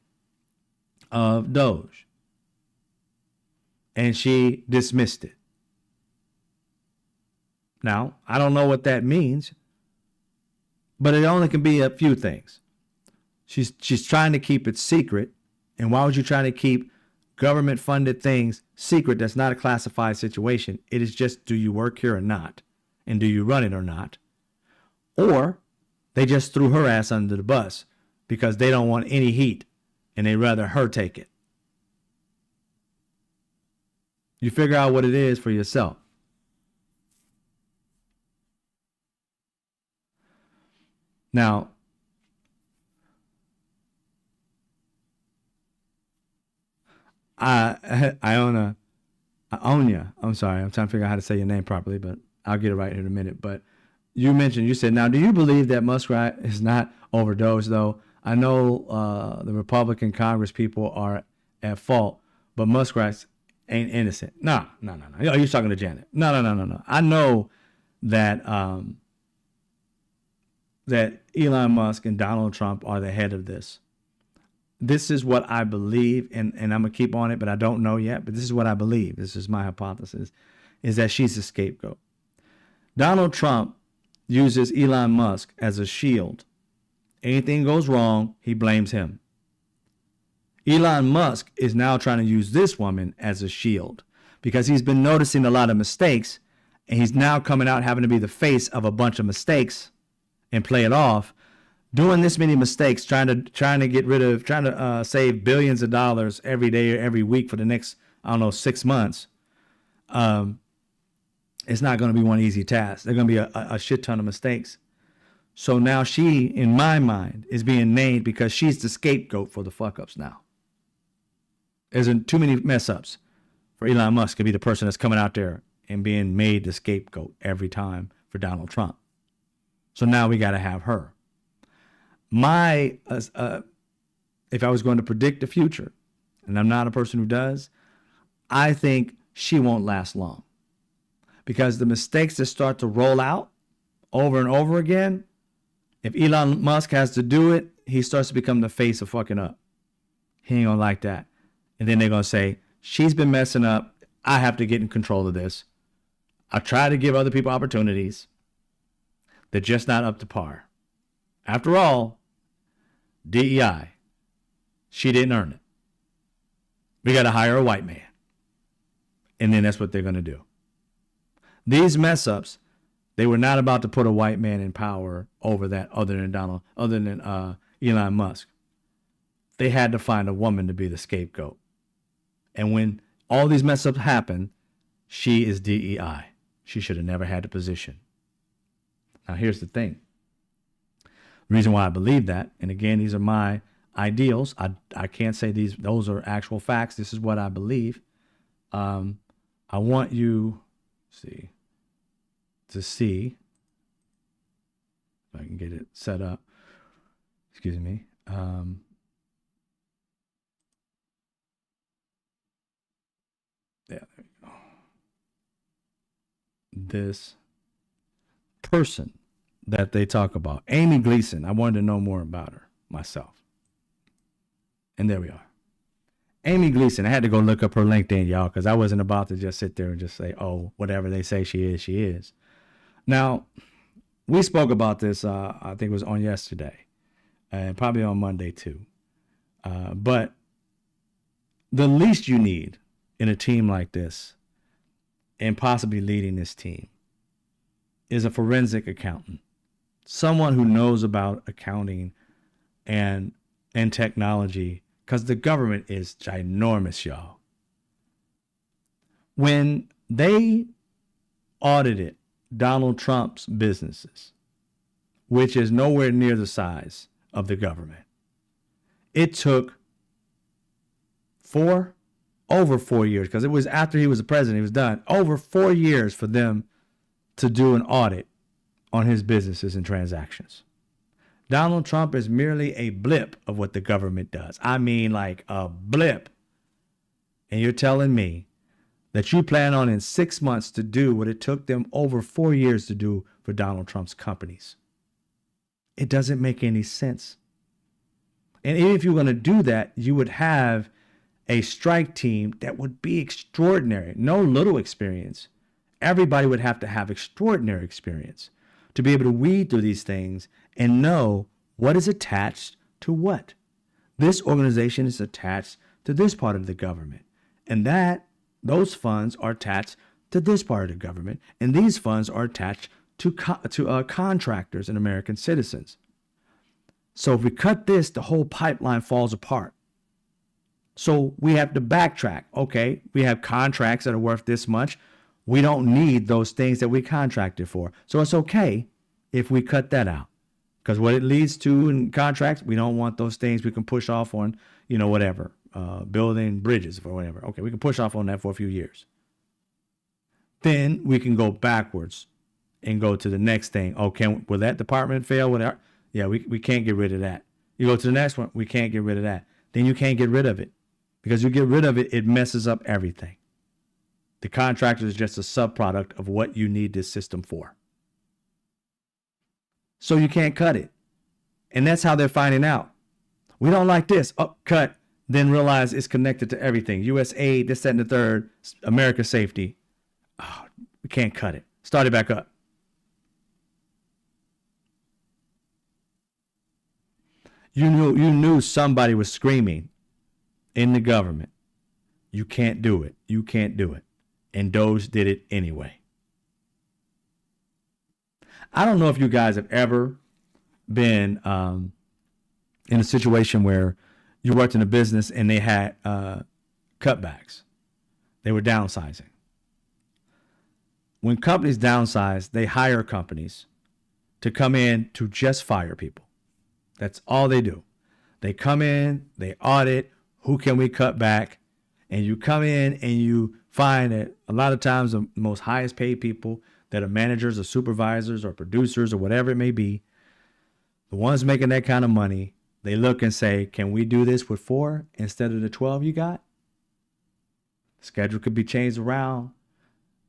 of Doge? And she dismissed it. Now, I don't know what that means, but it only can be a few things. She's trying to keep it secret. And why would you try to keep government funded things secret? That's not a classified situation. It is just, do you work here or not? And do you run it or not? Or they just threw her ass under the bus because they don't want any heat and they'd rather her take it. You figure out what it is for yourself. Now, Ionia, I'm sorry, I'm trying to figure out how to say your name properly, but I'll get it right in a minute. But you said, now, do you believe that Muskrat is not overdosed, though? I know the Republican Congress people are at fault, but Muskrats ain't innocent. No. Are you talking to Janet? No. I know that that Elon Musk and Donald Trump are the head of this. This is what I believe, and I'm going to keep on it, but I don't know yet. But this is what I believe. This is my hypothesis, is that she's a scapegoat. Donald Trump uses Elon Musk as a shield. Anything goes wrong, he blames him. Elon Musk is now trying to use this woman as a shield because he's been noticing a lot of mistakes, and he's now coming out having to be the face of a bunch of mistakes and play it off. Doing this many mistakes, trying to save billions of dollars every day or every week for the next, 6 months. It's not going to be one easy task. There's going to be a shit ton of mistakes. So now she, in my mind, is being named because she's the scapegoat for the fuck ups now. There's too many mess ups for Elon Musk to be the person that's coming out there and being made the scapegoat every time for Donald Trump. So now we got to have her. If I was going to predict the future, and I'm not a person who does, I think she won't last long. Because the mistakes that start to roll out over and over again, if Elon Musk has to do it, he starts to become the face of fucking up. He ain't gonna like that. And then they're gonna say, she's been messing up. I have to get in control of this. I try to give other people opportunities. They're just not up to par. After all, DEI, she didn't earn it. We got to hire a white man. And then that's what they're going to do. These mess ups, they were not about to put a white man in power over that other than Elon Musk. They had to find a woman to be the scapegoat. And when all these mess ups happen, she is DEI. She should have never had the position. Now, here's the thing. The reason why I believe that, and again, these are my ideals. I can't say those are actual facts. This is what I believe. I want you to see if I can get it set up. Excuse me. this person that they talk about, Amy Gleason. I wanted to know more about her myself. And there we are. Amy Gleason. I had to go look up her LinkedIn, y'all, because I wasn't about to just sit there and just say, oh, whatever they say she is, she is. Now, we spoke about this, I think it was on yesterday, and probably on Monday too. But the least you need in a team like this, and possibly leading this team, is a forensic accountant. Someone who knows about accounting and technology, because the government is ginormous, y'all. When they audited Donald Trump's businesses, which is nowhere near the size of the government, it took over 4 years, because it was after he was the president, he was done, over 4 years for them to do an audit on his businesses and transactions. Donald Trump is merely a blip of what the government does. I mean, like a blip. And you're telling me that you plan on in 6 months to do what it took them over 4 years to do for Donald Trump's companies. It doesn't make any sense. And even if you're going to do that, you would have a strike team that would be extraordinary. No little experience. Everybody would have to have extraordinary experience to be able to weed through these things and know what is attached to what. This organization is attached to this part of the government, and those funds are attached to this part of the government, and these funds are attached to contractors and American citizens. So if we cut this, the whole pipeline falls apart. So we have to backtrack. Okay, we have contracts that are worth this much. We don't need those things that we contracted for. So it's okay if we cut that out. Because what it leads to in contracts, we don't want those things we can push off on, whatever, building bridges or whatever. Okay, we can push off on that for a few years. Then we can go backwards and go to the next thing. Okay, will that department fail? Whatever. Yeah, we can't get rid of that. You go to the next one, we can't get rid of that. Then you can't get rid of it. Because you get rid of it, it messes up everything. The contractor is just a subproduct of what you need this system for. So you can't cut it. And that's how they're finding out. We don't like this. Oh, cut. Then realize it's connected to everything. U.S. aid, this, that, and the third. America safety. Oh, we can't cut it. Start it back up. You knew somebody was screaming in the government. You can't do it. You can't do it. And Doge did it anyway. I don't know if you guys have ever been in a situation where you worked in a business and they had cutbacks. They were downsizing. When companies downsize, they hire companies to come in to just fire people. That's all they do. They come in, they audit, who can we cut back? And you come in and you find that a lot of times the most highest paid people that are managers or supervisors or producers or whatever it may be, the ones making that kind of money, they look and say, can we do this with 4 instead of the 12 you got? Schedule could be changed around.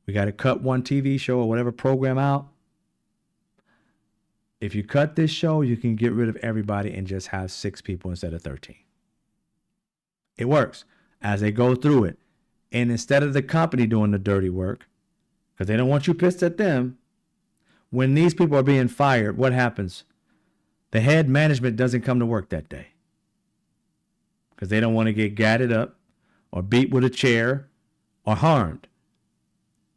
We got to cut one TV show or whatever program out. If you cut this show, you can get rid of everybody and just have 6 people instead of 13. It works as they go through it. And instead of the company doing the dirty work, because they don't want you pissed at them, when these people are being fired, what happens? The head management doesn't come to work that day because they don't want to get gadded up or beat with a chair or harmed.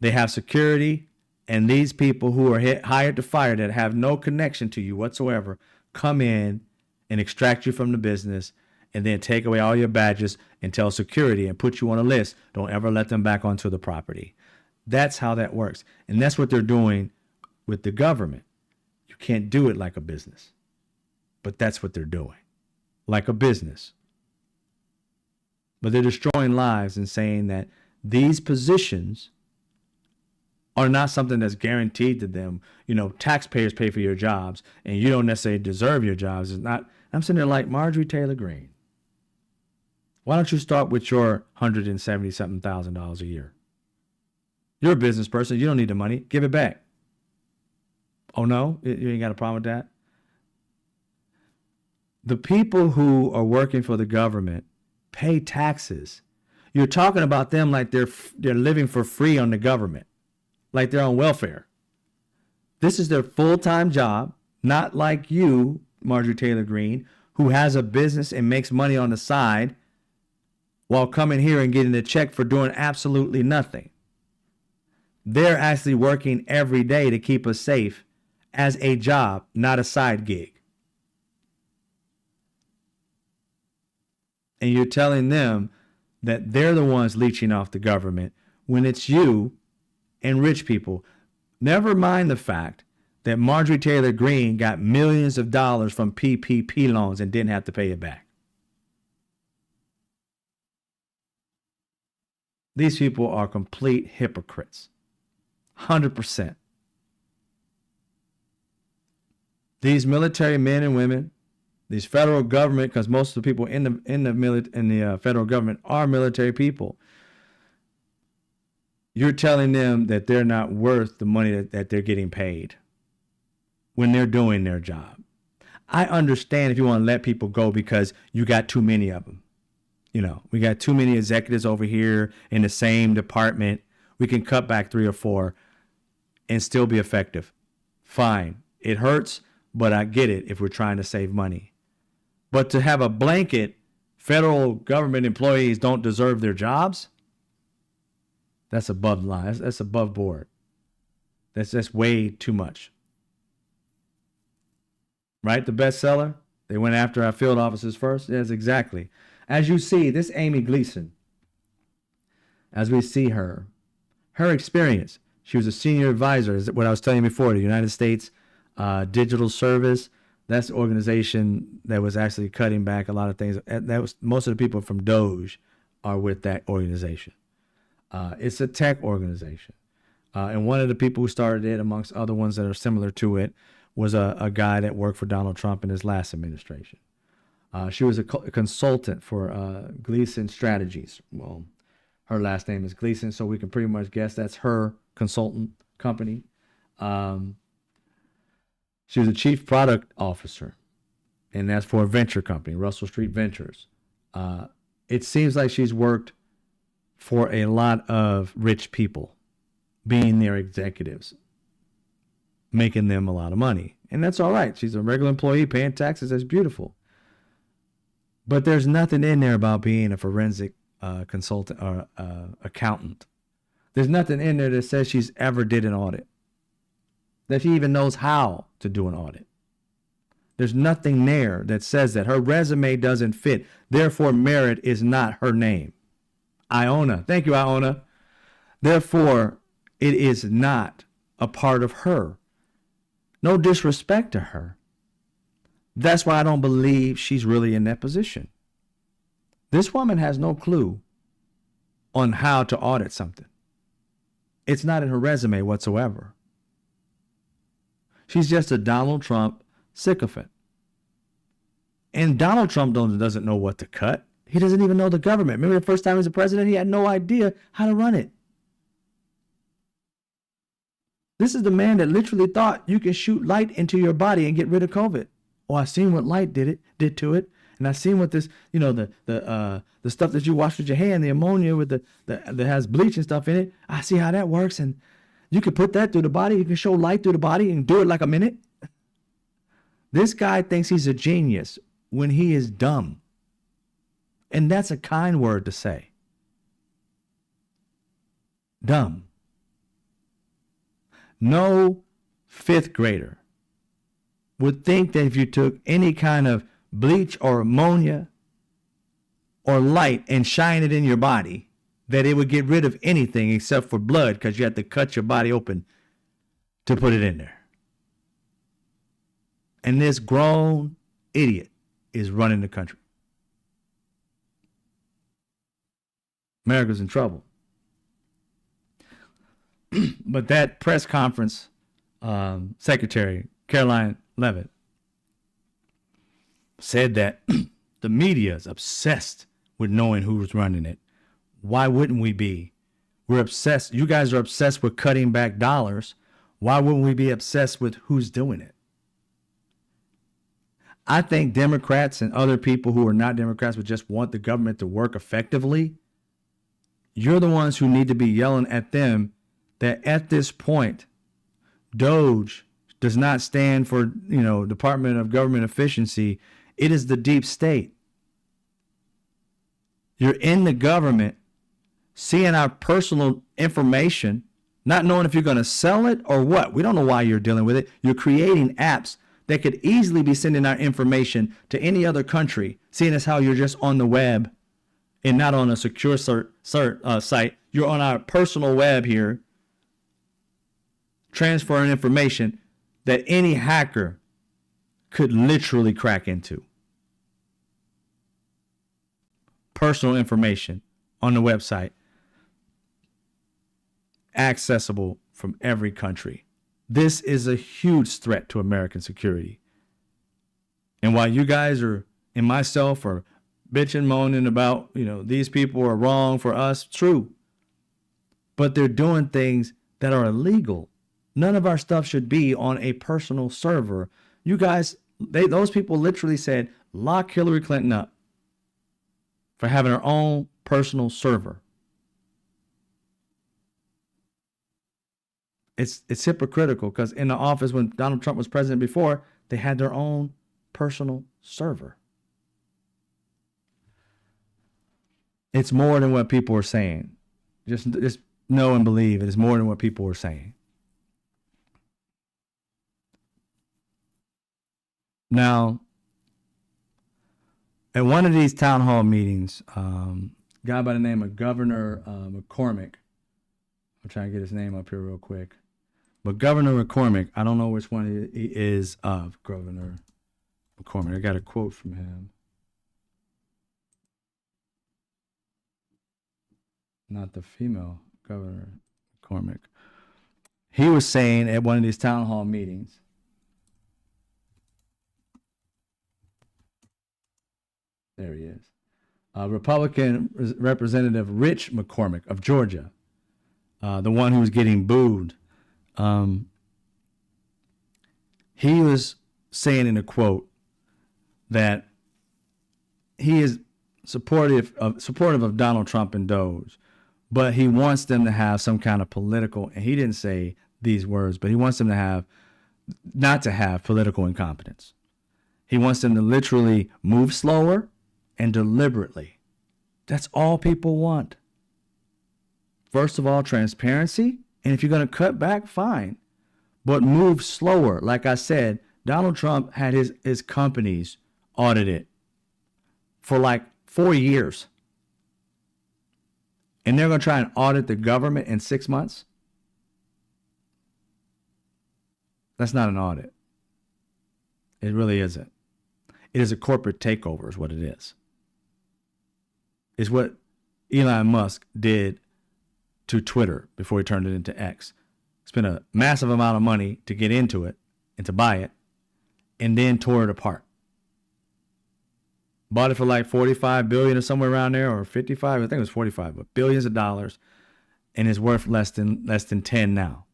They have security, and these people who are hired to fire that have no connection to you whatsoever come in and extract you from the business and then take away all your badges and tell security and put you on a list. Don't ever let them back onto the property. That's how that works. And that's what they're doing with the government. You can't do it like a business, but that's what they're doing, like a business. But they're destroying lives and saying that these positions are not something that's guaranteed to them. Taxpayers pay for your jobs and you don't necessarily deserve your jobs. It's not. I'm sitting there like Marjorie Taylor Greene. Why don't you start with your $170-something thousand a year? You're a business person. You don't need the money. Give it back. Oh, no? You ain't got a problem with that? The people who are working for the government pay taxes. You're talking about them like they're living for free on the government, like they're on welfare. This is their full-time job, not like you, Marjorie Taylor Greene, who has a business and makes money on the side while coming here and getting a check for doing absolutely nothing. They're actually working every day to keep us safe as a job, not a side gig. And you're telling them that they're the ones leeching off the government when it's you and rich people. Never mind the fact that Marjorie Taylor Greene got millions of dollars from PPP loans and didn't have to pay it back. These people are complete hypocrites. 100%. These military men and women, these federal government, because most of the people in the federal government are military people. You're telling them that they're not worth the money that they're getting paid when they're doing their job. I understand if you want to let people go because you got too many of them. You know, we got too many executives over here in the same department. We can cut back 3 or 4 and still be effective. Fine. It hurts, but I get it if we're trying to save money. But to have a blanket, federal government employees don't deserve their jobs, that's above the line. That's above board. That's way too much. Right? The bestseller? They went after our field officers first? Yes, exactly. As you see, this Amy Gleason, as we see her experience, she was a senior advisor, is what I was telling you before, the United States Digital Service. That's the organization that was actually cutting back a lot of things. That was most of the people from Doge are with that organization. It's a tech organization. And one of the people who started it, amongst other ones that are similar to it, was a guy that worked for Donald Trump in his last administration. She was a consultant for Gleason Strategies. Well, her last name is Gleason, so we can pretty much guess that's her consultant company. She was a chief product officer, and that's for a venture company, Russell Street Ventures. It seems like she's worked for a lot of rich people, being their executives, making them a lot of money. And that's all right. She's a regular employee paying taxes. That's beautiful. But there's nothing in there about being a forensic consultant or accountant. There's nothing in there that says she's ever did an audit, that she even knows how to do an audit. There's nothing there that says that her resume doesn't fit. Therefore, merit is not her name. Iona. Thank you, Iona. Therefore, it is not a part of her. No disrespect to her. That's why I don't believe she's really in that position. This woman has no clue on how to audit something. It's not in her resume whatsoever. She's just a Donald Trump sycophant. And Donald Trump doesn't know what to cut. He doesn't even know the government. Remember the first time he was the president, he had no idea how to run it. This is the man that literally thought you can shoot light into your body and get rid of COVID. Oh, I seen what light did to it. And I seen what this, the stuff that you wash with your hand, the ammonia with that has bleach and stuff in it. I see how that works. And you can put that through the body. You can show light through the body and do it like a minute. This guy thinks he's a genius when he is dumb. And that's a kind word to say. Dumb. No 5th grader would think that if you took any kind of bleach or ammonia or light and shine it in your body, that it would get rid of anything except for blood, because you had to cut your body open to put it in there. And this grown idiot is running the country. America's in trouble. But that press conference, Secretary Caroline Leavitt said that the media is obsessed with knowing who's running it. Why wouldn't we be We're obsessed. You guys are obsessed with cutting back dollars. Why wouldn't we be obsessed with who's doing it? I think Democrats and other people who are not Democrats but just want the government to work effectively, you're the ones who need to be yelling at them that at this point, Doge does not stand for, Department of Government Efficiency. It is the deep state. You're in the government, seeing our personal information, not knowing if you're going to sell it or what. We don't know why you're dealing with it. You're creating apps that could easily be sending our information to any other country, seeing as how you're just on the web and not on a secure site. You're on our personal web here, transferring information that any hacker could literally crack into. Personal information on the website, accessible from every country. This is a huge threat to American security. And while you guys are, and myself, are bitching, moaning about, these people are wrong for us, true. But they're doing things that are illegal. None of our stuff should be on a personal server. You guys, those people literally said, lock Hillary Clinton up for having her own personal server. It's hypocritical because in the office when Donald Trump was president before, they had their own personal server. It's more than what people are saying. Just know and believe it is more than what people are saying. Now, at one of these town hall meetings, a guy by the name of Governor McCormick, I'm trying to get his name up here real quick. But Governor McCormick, I don't know which one he is of, Governor McCormick. I got a quote from him. Not the female Governor McCormick. He was saying at one of these town hall meetings, there he is, Republican Representative Rich McCormick of Georgia, the one who was getting booed. He was saying in a quote that he is supportive of Donald Trump and Doge, but he wants them to have some kind of political, and he didn't say these words, but he wants them to not to have political incompetence. He wants them to literally move slower and deliberately. That's all people want. First of all, transparency. And if you're going to cut back, fine. But move slower. Like I said, Donald Trump had his companies audited for like 4 years. And they're going to try and audit the government in 6 months? That's not an audit. It really isn't. It is a corporate takeover is what it is. It's what Elon Musk did to Twitter before he turned it into X. Spent a massive amount of money to get into it and to buy it, and then tore it apart. Bought it for like 45 billion or somewhere around there, or 55. I think it was 45, but billions of dollars, and is worth less than 10 now.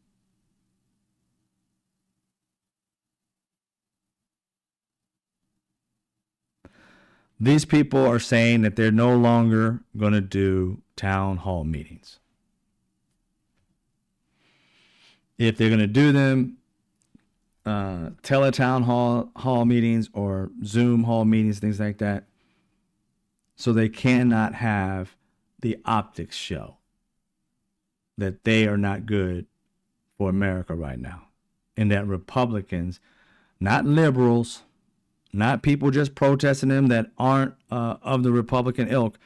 These people are saying that they're no longer going to do town hall meetings. If they're going to do them, teletown hall meetings or Zoom hall meetings, things like that, so they cannot have the optics show that they are not good for America right now. And that Republicans, not liberals, not people just protesting them that aren't of the Republican ilk,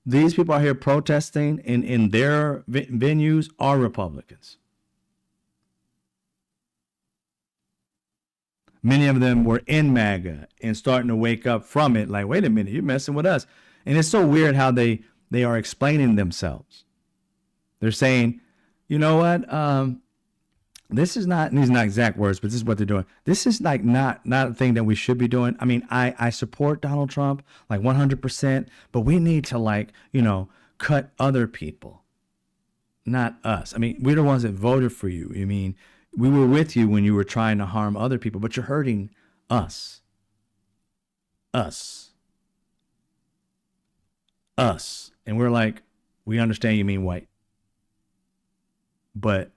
these people out here protesting in their venues are Republicans. Many of them were in MAGA and starting to wake up from it like, wait a minute, you're messing with us. And it's so weird how they are explaining themselves. They're saying, you know what, this is not, and these are not exact words, but this is what they're doing. This is like not a thing that we should be doing. I mean, I support Donald Trump like 100%, but we need to cut other people. not us. I mean, we're the ones that voted for you. I mean, we were with you when you were trying to harm other people, but you're hurting us. Us. Us. And we're like, we understand you mean white. But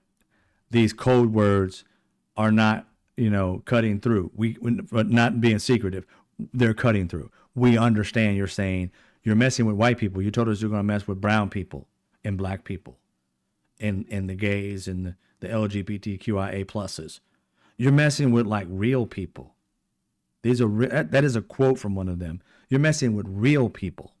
these code words are not, cutting through. But not being secretive. They're cutting through. We understand you're saying you're messing with white people. You told us you're going to mess with brown people and black people and the gays and the LGBTQIA pluses. You're messing with like real people. That is a quote from one of them. You're messing with real people.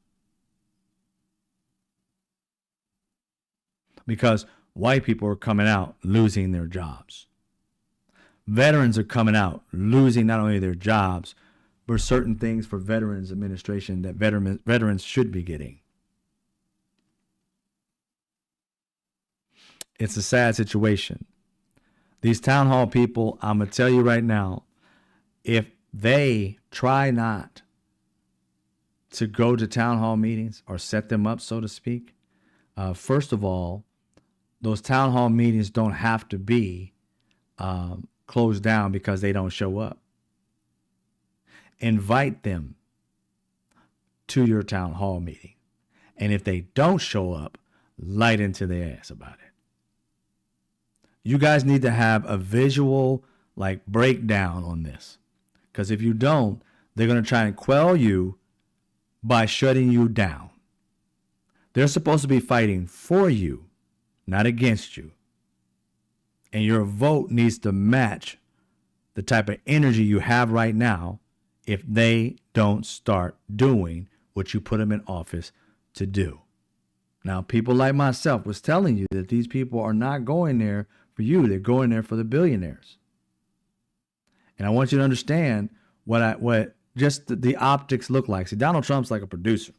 Because white people are coming out losing their jobs. Veterans are coming out losing not only their jobs, but certain things for Veterans Administration that veterans should be getting. It's a sad situation. These town hall people, I'm going to tell you right now, if they try not to go to town hall meetings or set them up, so to speak, first of all, those town hall meetings don't have to be closed down because they don't show up. Invite them to your town hall meeting. And if they don't show up, light into their ass about it. You guys need to have a visual breakdown on this. Because if you don't, they're going to try and quell you by shutting you down. They're supposed to be fighting for you, not against you. And your vote needs to match the type of energy you have right now if they don't start doing what you put them in office to do. Now, people like myself was telling you that these people are not going there for you. They're going there for the billionaires. And I want you to understand what just the optics look like. See, Donald Trump's like a producer.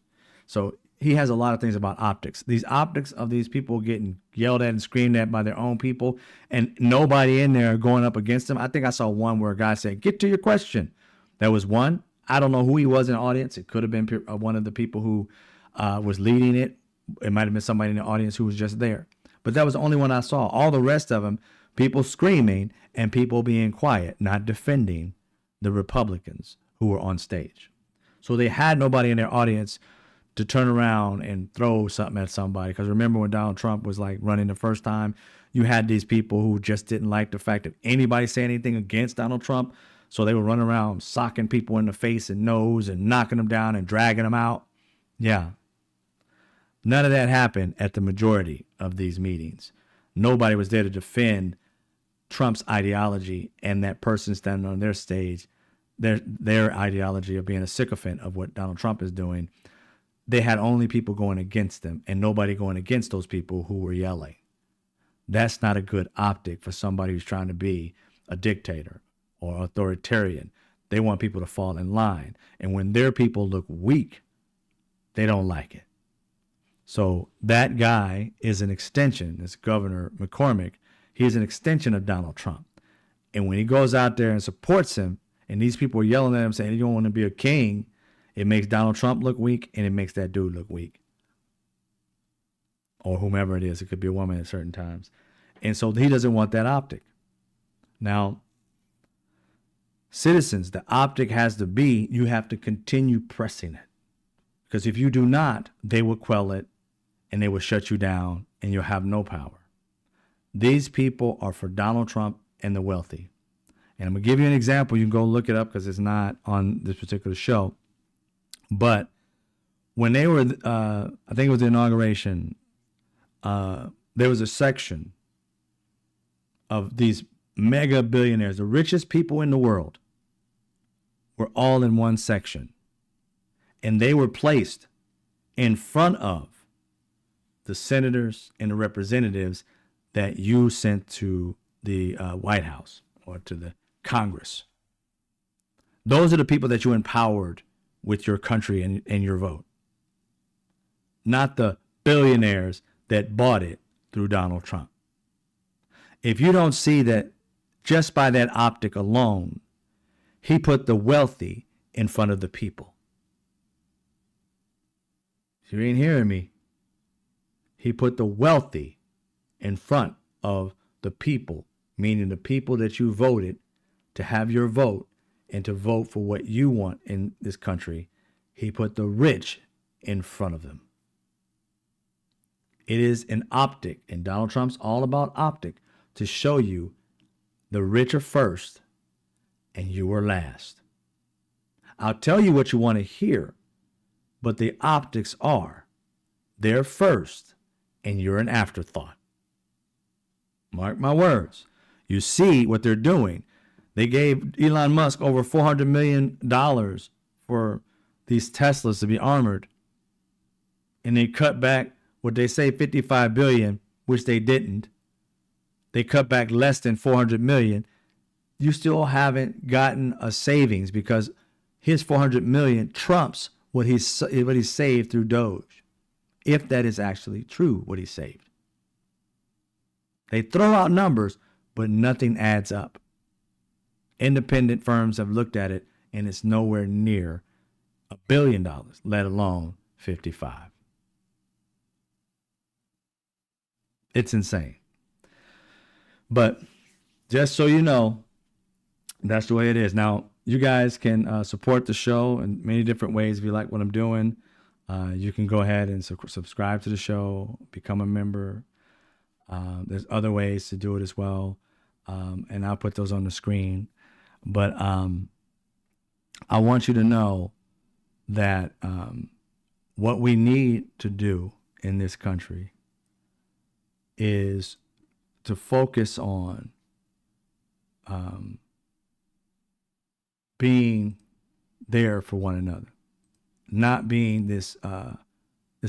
So he has a lot of things about optics. These optics of these people getting yelled at and screamed at by their own people and nobody in there going up against them. I think I saw one where a guy said, "Get to your question." That was one. I don't know who he was in the audience. It could have been one of the people who was leading it. It might have been somebody in the audience who was just there. But that was the only one I saw. All the rest of them, people screaming and people being quiet, not defending the Republicans who were on stage. So they had nobody in their audience to turn around and throw something at somebody. Because remember when Donald Trump was running the first time, you had these people who just didn't like the fact that anybody said anything against Donald Trump. So they would run around socking people in the face and nose and knocking them down and dragging them out. Yeah. None of that happened at the majority of these meetings. Nobody was there to defend Trump's ideology and that person standing on their stage, their ideology of being a sycophant of what Donald Trump is doing. They had only people going against them and nobody going against those people who were yelling. That's not a good optic for somebody who's trying to be a dictator or authoritarian. They want people to fall in line. And when their people look weak, they don't like it. So that guy is an extension, this Governor McCormick, he is an extension of Donald Trump. And when he goes out there and supports him, and these people are yelling at him saying, "You don't want to be a king," it makes Donald Trump look weak, and it makes that dude look weak. Or whomever it is. It could be a woman at certain times. And so he doesn't want that optic. Now, citizens, the optic has to be, you have to continue pressing it. Because if you do not, they will quell it and they will shut you down and you'll have no power. These people are for Donald Trump and the wealthy. And I'm going to give you an example. You can go look it up because it's not on this particular show. But when they were, I think it was the inauguration, there was a section of these mega billionaires, the richest people in the world, were all in one section. And they were placed in front of the senators and the representatives that you sent to the White House or to the Congress. Those are the people that you empowered with your country and your vote. Not the billionaires that bought it through Donald Trump. If you don't see that just by that optic alone, he put the wealthy in front of the people. You ain't hearing me. He put the wealthy in front of the people, meaning the people that you voted to have your vote and to vote for what you want in this country. He put the rich in front of them. It is an optic, and Donald Trump's all about optic, to show you the rich are first and you are last. I'll tell you what you want to hear, but the optics are they're first and you're an afterthought. Mark my words. You see what they're doing. They gave Elon Musk over $400 million for these Teslas to be armored. And they cut back what they say $55 billion, which they didn't. They cut back less than $400 million. You still haven't gotten a savings because his $400 million trumps what he saved through Doge, if that is actually true, what he saved. They throw out numbers, but nothing adds up. Independent firms have looked at it, and it's nowhere near $1 billion, let alone 55. It's insane. But just so you know, that's the way it is. Now, you guys can support the show in many different ways. If you like what I'm doing, you can go ahead and subscribe to the show, become a member. There's other ways to do it as well. And I'll put those on the screen. But I want you to know that what we need to do in this country is to focus on being there for one another, not being this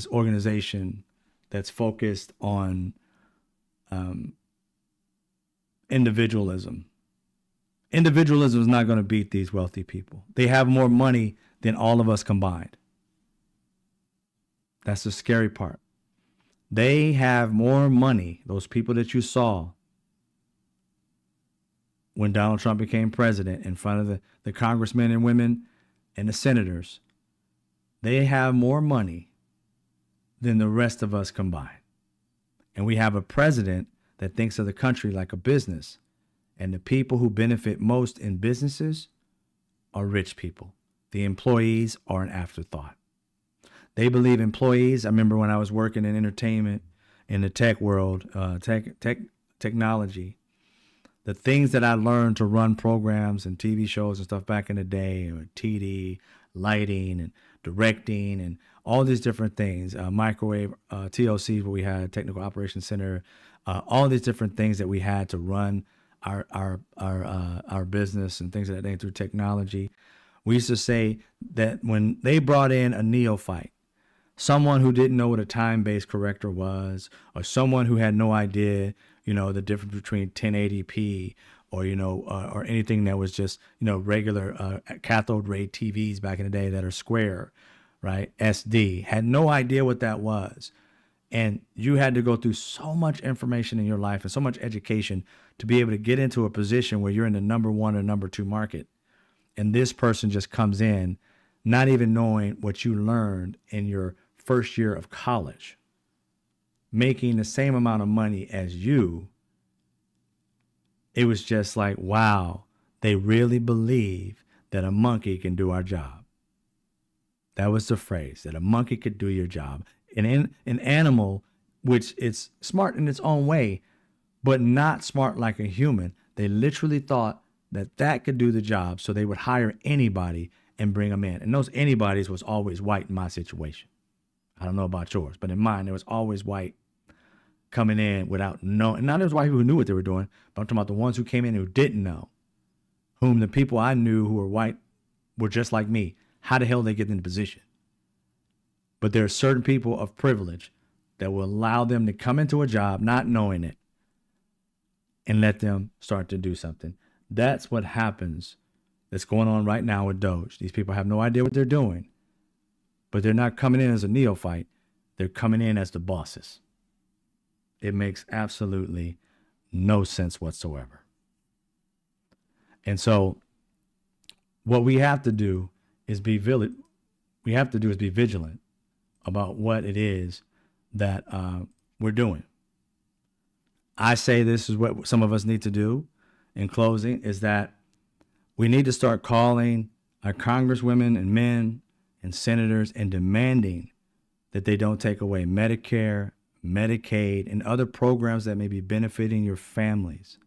organization that's focused on individualism. Individualism is not going to beat these wealthy people. They have more money than all of us combined. That's the scary part. They have more money, those people that you saw when Donald Trump became president in front of the congressmen and women and the senators. They have more money than the rest of us combined. And we have a president that thinks of the country like a business. And the people who benefit most in businesses are rich people. The employees are an afterthought. They believe employees. I remember when I was working in entertainment in the tech world, technology, the things that I learned to run programs and TV shows and stuff back in the day, TD, lighting and directing and all these different things, microwave, TOC, where we had Technical Operations Center, all these different things that we had to run our business and things of that nature through technology. We used to say that when they brought in a neophyte, someone who didn't know what a time-based corrector was, or someone who had no idea, the difference between 1080p or, or anything that was just, regular cathode ray TVs back in the day that are square, right? SD, had no idea what that was. And you had to go through so much information in your life and so much education to be able to get into a position where you're in the number 1 or number 2 market. And this person just comes in, not even knowing what you learned in your first year of college, making the same amount of money as you. It was just like, wow, they really believe that a monkey can do our job. That was the phrase, that a monkey could do your job. An animal, which is smart in its own way, but not smart like a human. They literally thought that could do the job, so they would hire anybody and bring them in. And those anybody's was always white in my situation. I don't know about yours, but in mine, there was always white coming in without knowing. And not there was white people who knew what they were doing, but I'm talking about the ones who came in who didn't know, whom the people I knew who were white were just like me. How the hell did they get in the position? But there are certain people of privilege that will allow them to come into a job not knowing it and let them start to do something. That's what happens. That's going on right now with Doge. These people have no idea what they're doing, but they're not coming in as a neophyte. They're coming in as the bosses. It makes absolutely no sense whatsoever. And so what we have to do is be vigilant about what it is that we're doing. I say this is what some of us need to do in closing, is that we need to start calling our congresswomen and men and senators and demanding that they don't take away Medicare, Medicaid, and other programs that may be benefiting your families.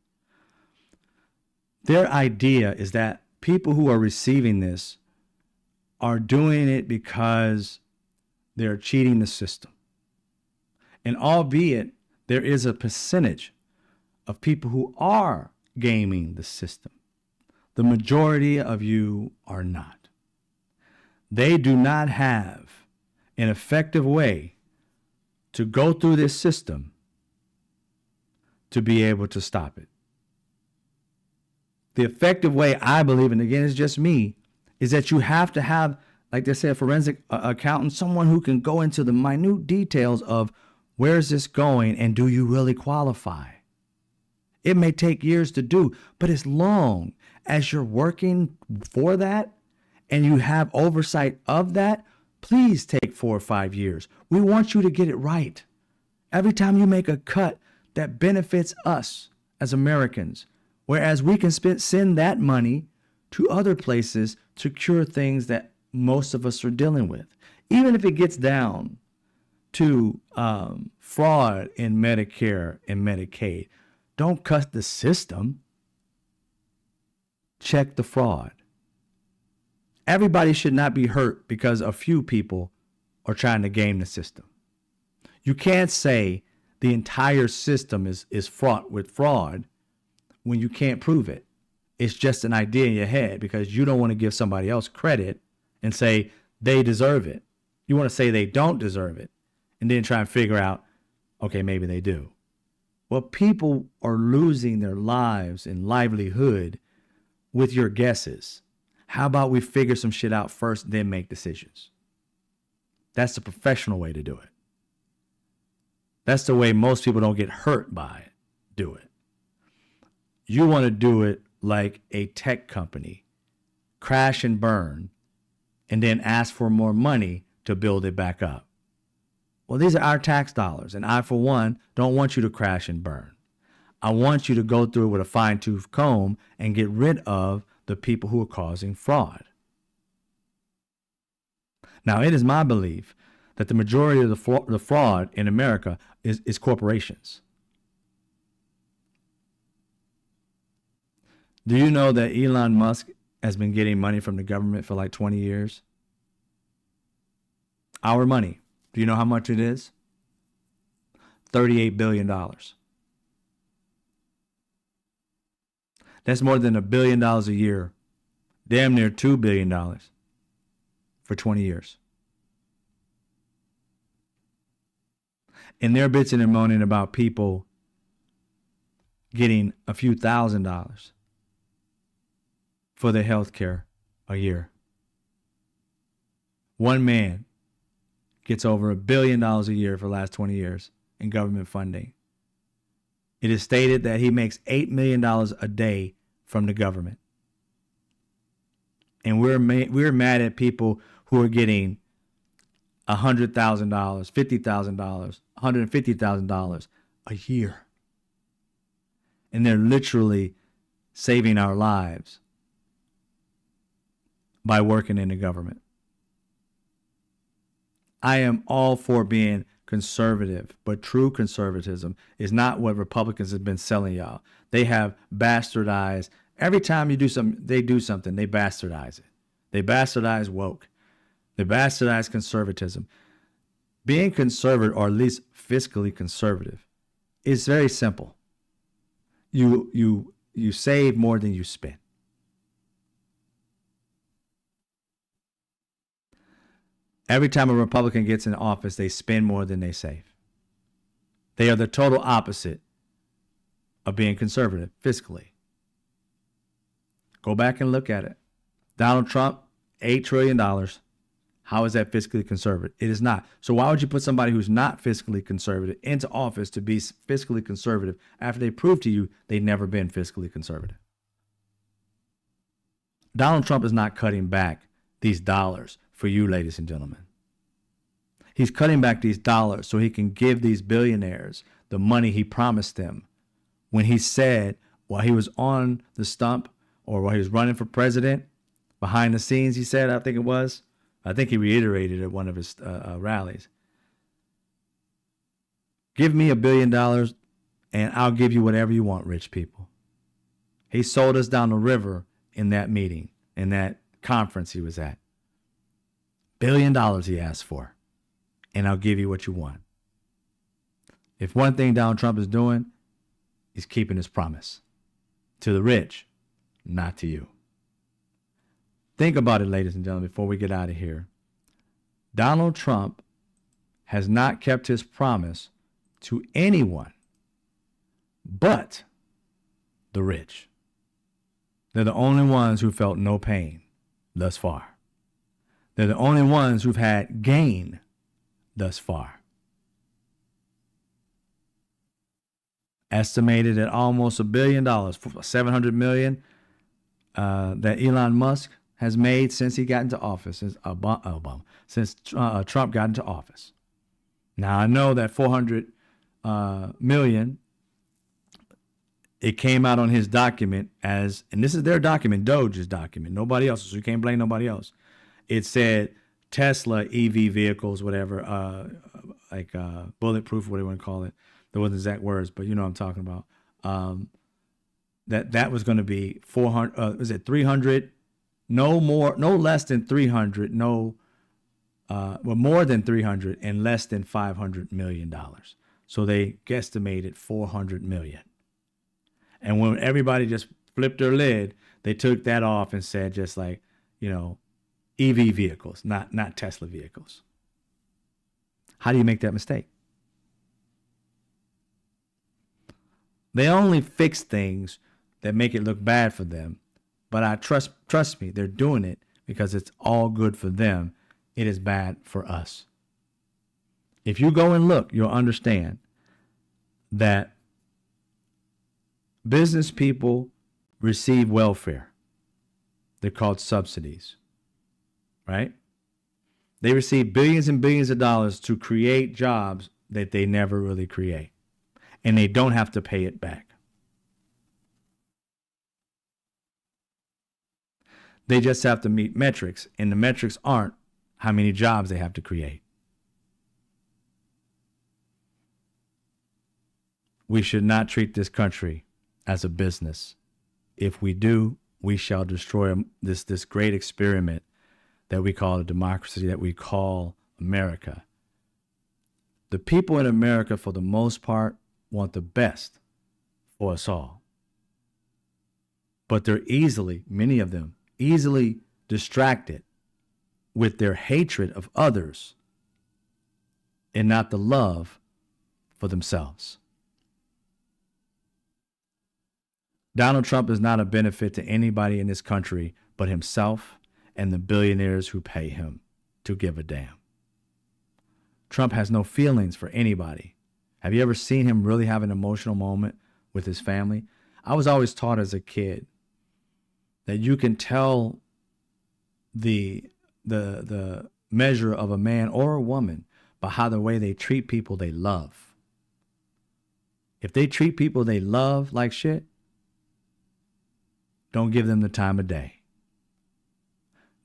Their idea is that people who are receiving this are doing it because they're cheating the system. And albeit there is a percentage of people who are gaming the system, the majority of you are not. They do not have an effective way to go through this system to be able to stop it. The effective way, I believe, and again, it's just me, is that you have to have, like they say, a forensic accountant, someone who can go into the minute details of where is this going and do you really qualify? It may take years to do, but as long as you're working for that and you have oversight of that, please take 4 or 5 years. We want you to get it right. Every time you make a cut that benefits us as Americans, whereas we can send that money to other places to cure things that most of us are dealing with. Even if it gets down to fraud in Medicare and Medicaid, don't cut the system. Check the fraud. Everybody should not be hurt because a few people are trying to game the system. You can't say the entire system is fraught with fraud when you can't prove it. It's just an idea in your head because you don't want to give somebody else credit and say they deserve it. You want to say they don't deserve it and then try and figure out, okay, maybe they do. Well, people are losing their lives and livelihood with your guesses. How about we figure some shit out first, then make decisions? That's the professional way to do it. That's the way most people don't get hurt by it. Do it. You want to do it like a tech company, crash and burn, and then ask for more money to build it back up. Well, these are our tax dollars, and I, for one, don't want you to crash and burn. I want you to go through it with a fine-tooth comb and get rid of the people who are causing fraud. Now, it is my belief that the majority of the fraud in America is corporations. Do you know that Elon Musk has been getting money from the government for like 20 years? Our money. Do you know how much it is? $38 billion. That's more than $1 billion a year. Damn near $2 billion for 20 years. And they're bitching and moaning about people getting a few $1,000s for their health care a year. One man gets over $1 billion a year for the last 20 years in government funding. It is stated that he makes $8 million a day from the government. And we're mad at people who are getting $100,000, $50,000, $150,000 a year. And they're literally saving our lives by working in the government. I am all for being conservative, but true conservatism is not what Republicans have been selling y'all. They have bastardized. Every time you do something, they bastardize it. They bastardize woke. They bastardize conservatism. Being conservative, or at least fiscally conservative, is very simple. You save more than you spend. Every time a Republican gets in office, they spend more than they save. They are the total opposite of being conservative fiscally. Go back and look at it. Donald Trump, $8 trillion. How is that fiscally conservative? It is not. So why would you put somebody who's not fiscally conservative into office to be fiscally conservative after they prove to you they've never been fiscally conservative? Donald Trump is not cutting back these dollars for you, ladies and gentlemen. He's cutting back these dollars so he can give these billionaires the money he promised them when he said, while he was on the stump or while he was running for president, behind the scenes, he said, I think he reiterated at one of his rallies, give me $1 billion and I'll give you whatever you want, rich people. He sold us down the river in that meeting, in that conference he was at. $1 billion he asked for, and I'll give you what you want. If one thing Donald Trump is doing, he's keeping his promise to the rich, not to you. Think about it, ladies and gentlemen, before we get out of here. Donald Trump has not kept his promise to anyone but the rich. They're the only ones who felt no pain thus far. They're the only ones who've had gain thus far. Estimated at almost $1 billion, $700 million that Elon Musk has made since he got into office, since Trump got into office. Now I know that 400 million, it came out on his document as, and this is their document, Doge's document, nobody else, so you can't blame nobody else. It said Tesla EV vehicles, whatever, bulletproof, whatever you want to call it. There wasn't exact words, but you know what I'm talking about. That was going to be 400, was it 300? No less than 300, more than 300 and less than $500 million. So they guesstimated 400 million. And when everybody just flipped their lid, they took that off and said just like, EV vehicles, not Tesla vehicles. How do you make that mistake? They only fix things that make it look bad for them. But I trust me, they're doing it because it's all good for them. It is bad for us. If you go and look, you'll understand that business people receive welfare. They're called subsidies, right? They receive billions and billions of dollars to create jobs that they never really create. And they don't have to pay it back. They just have to meet metrics, and the metrics aren't how many jobs they have to create. We should not treat this country as a business. If we do, we shall destroy this great experiment that we call a democracy, that we call America. The people in America, for the most part, want the best for us all. But they're many of them, easily distracted with their hatred of others and not the love for themselves. Donald Trump is not a benefit to anybody in this country but himself and the billionaires who pay him to give a damn. Trump has no feelings for anybody. Have you ever seen him really have an emotional moment with his family? I was always taught as a kid that you can tell the measure of a man or a woman by how the way they treat people they love. If they treat people they love like shit, don't give them the time of day.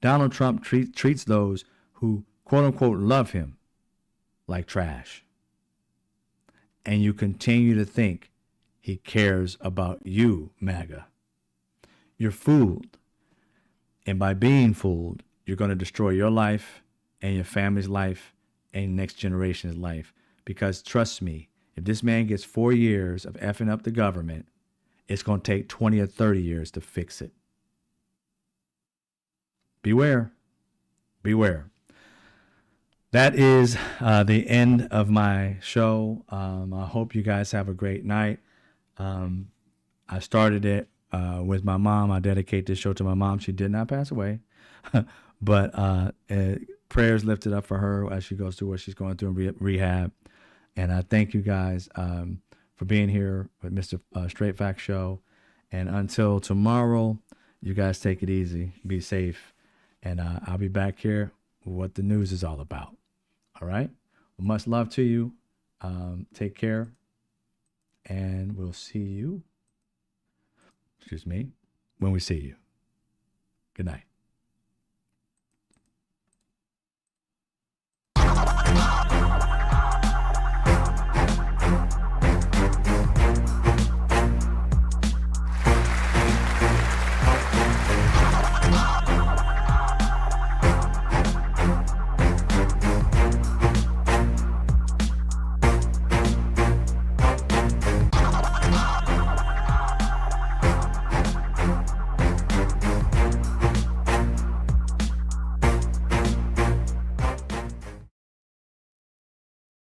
Donald Trump treats those who quote unquote love him like trash. And you continue to think he cares about you, MAGA. You're fooled. And by being fooled, you're going to destroy your life and your family's life and next generation's life. Because trust me, if this man gets 4 years of effing up the government, it's going to take 20 or 30 years to fix it. Beware. Beware. That is the end of my show. I hope you guys have a great night. I started it with my mom. I dedicate this show to my mom. She did not pass away, but prayers lifted up for her as she goes through what she's going through in rehab. And I thank you guys for being here with Mr. Straight Facts Show. And until tomorrow, you guys take it easy, be safe, and I'll be back here with what the news is all about. All right? Well, much love to you. Take care, And we'll see you, excuse me, when we see you. Good night.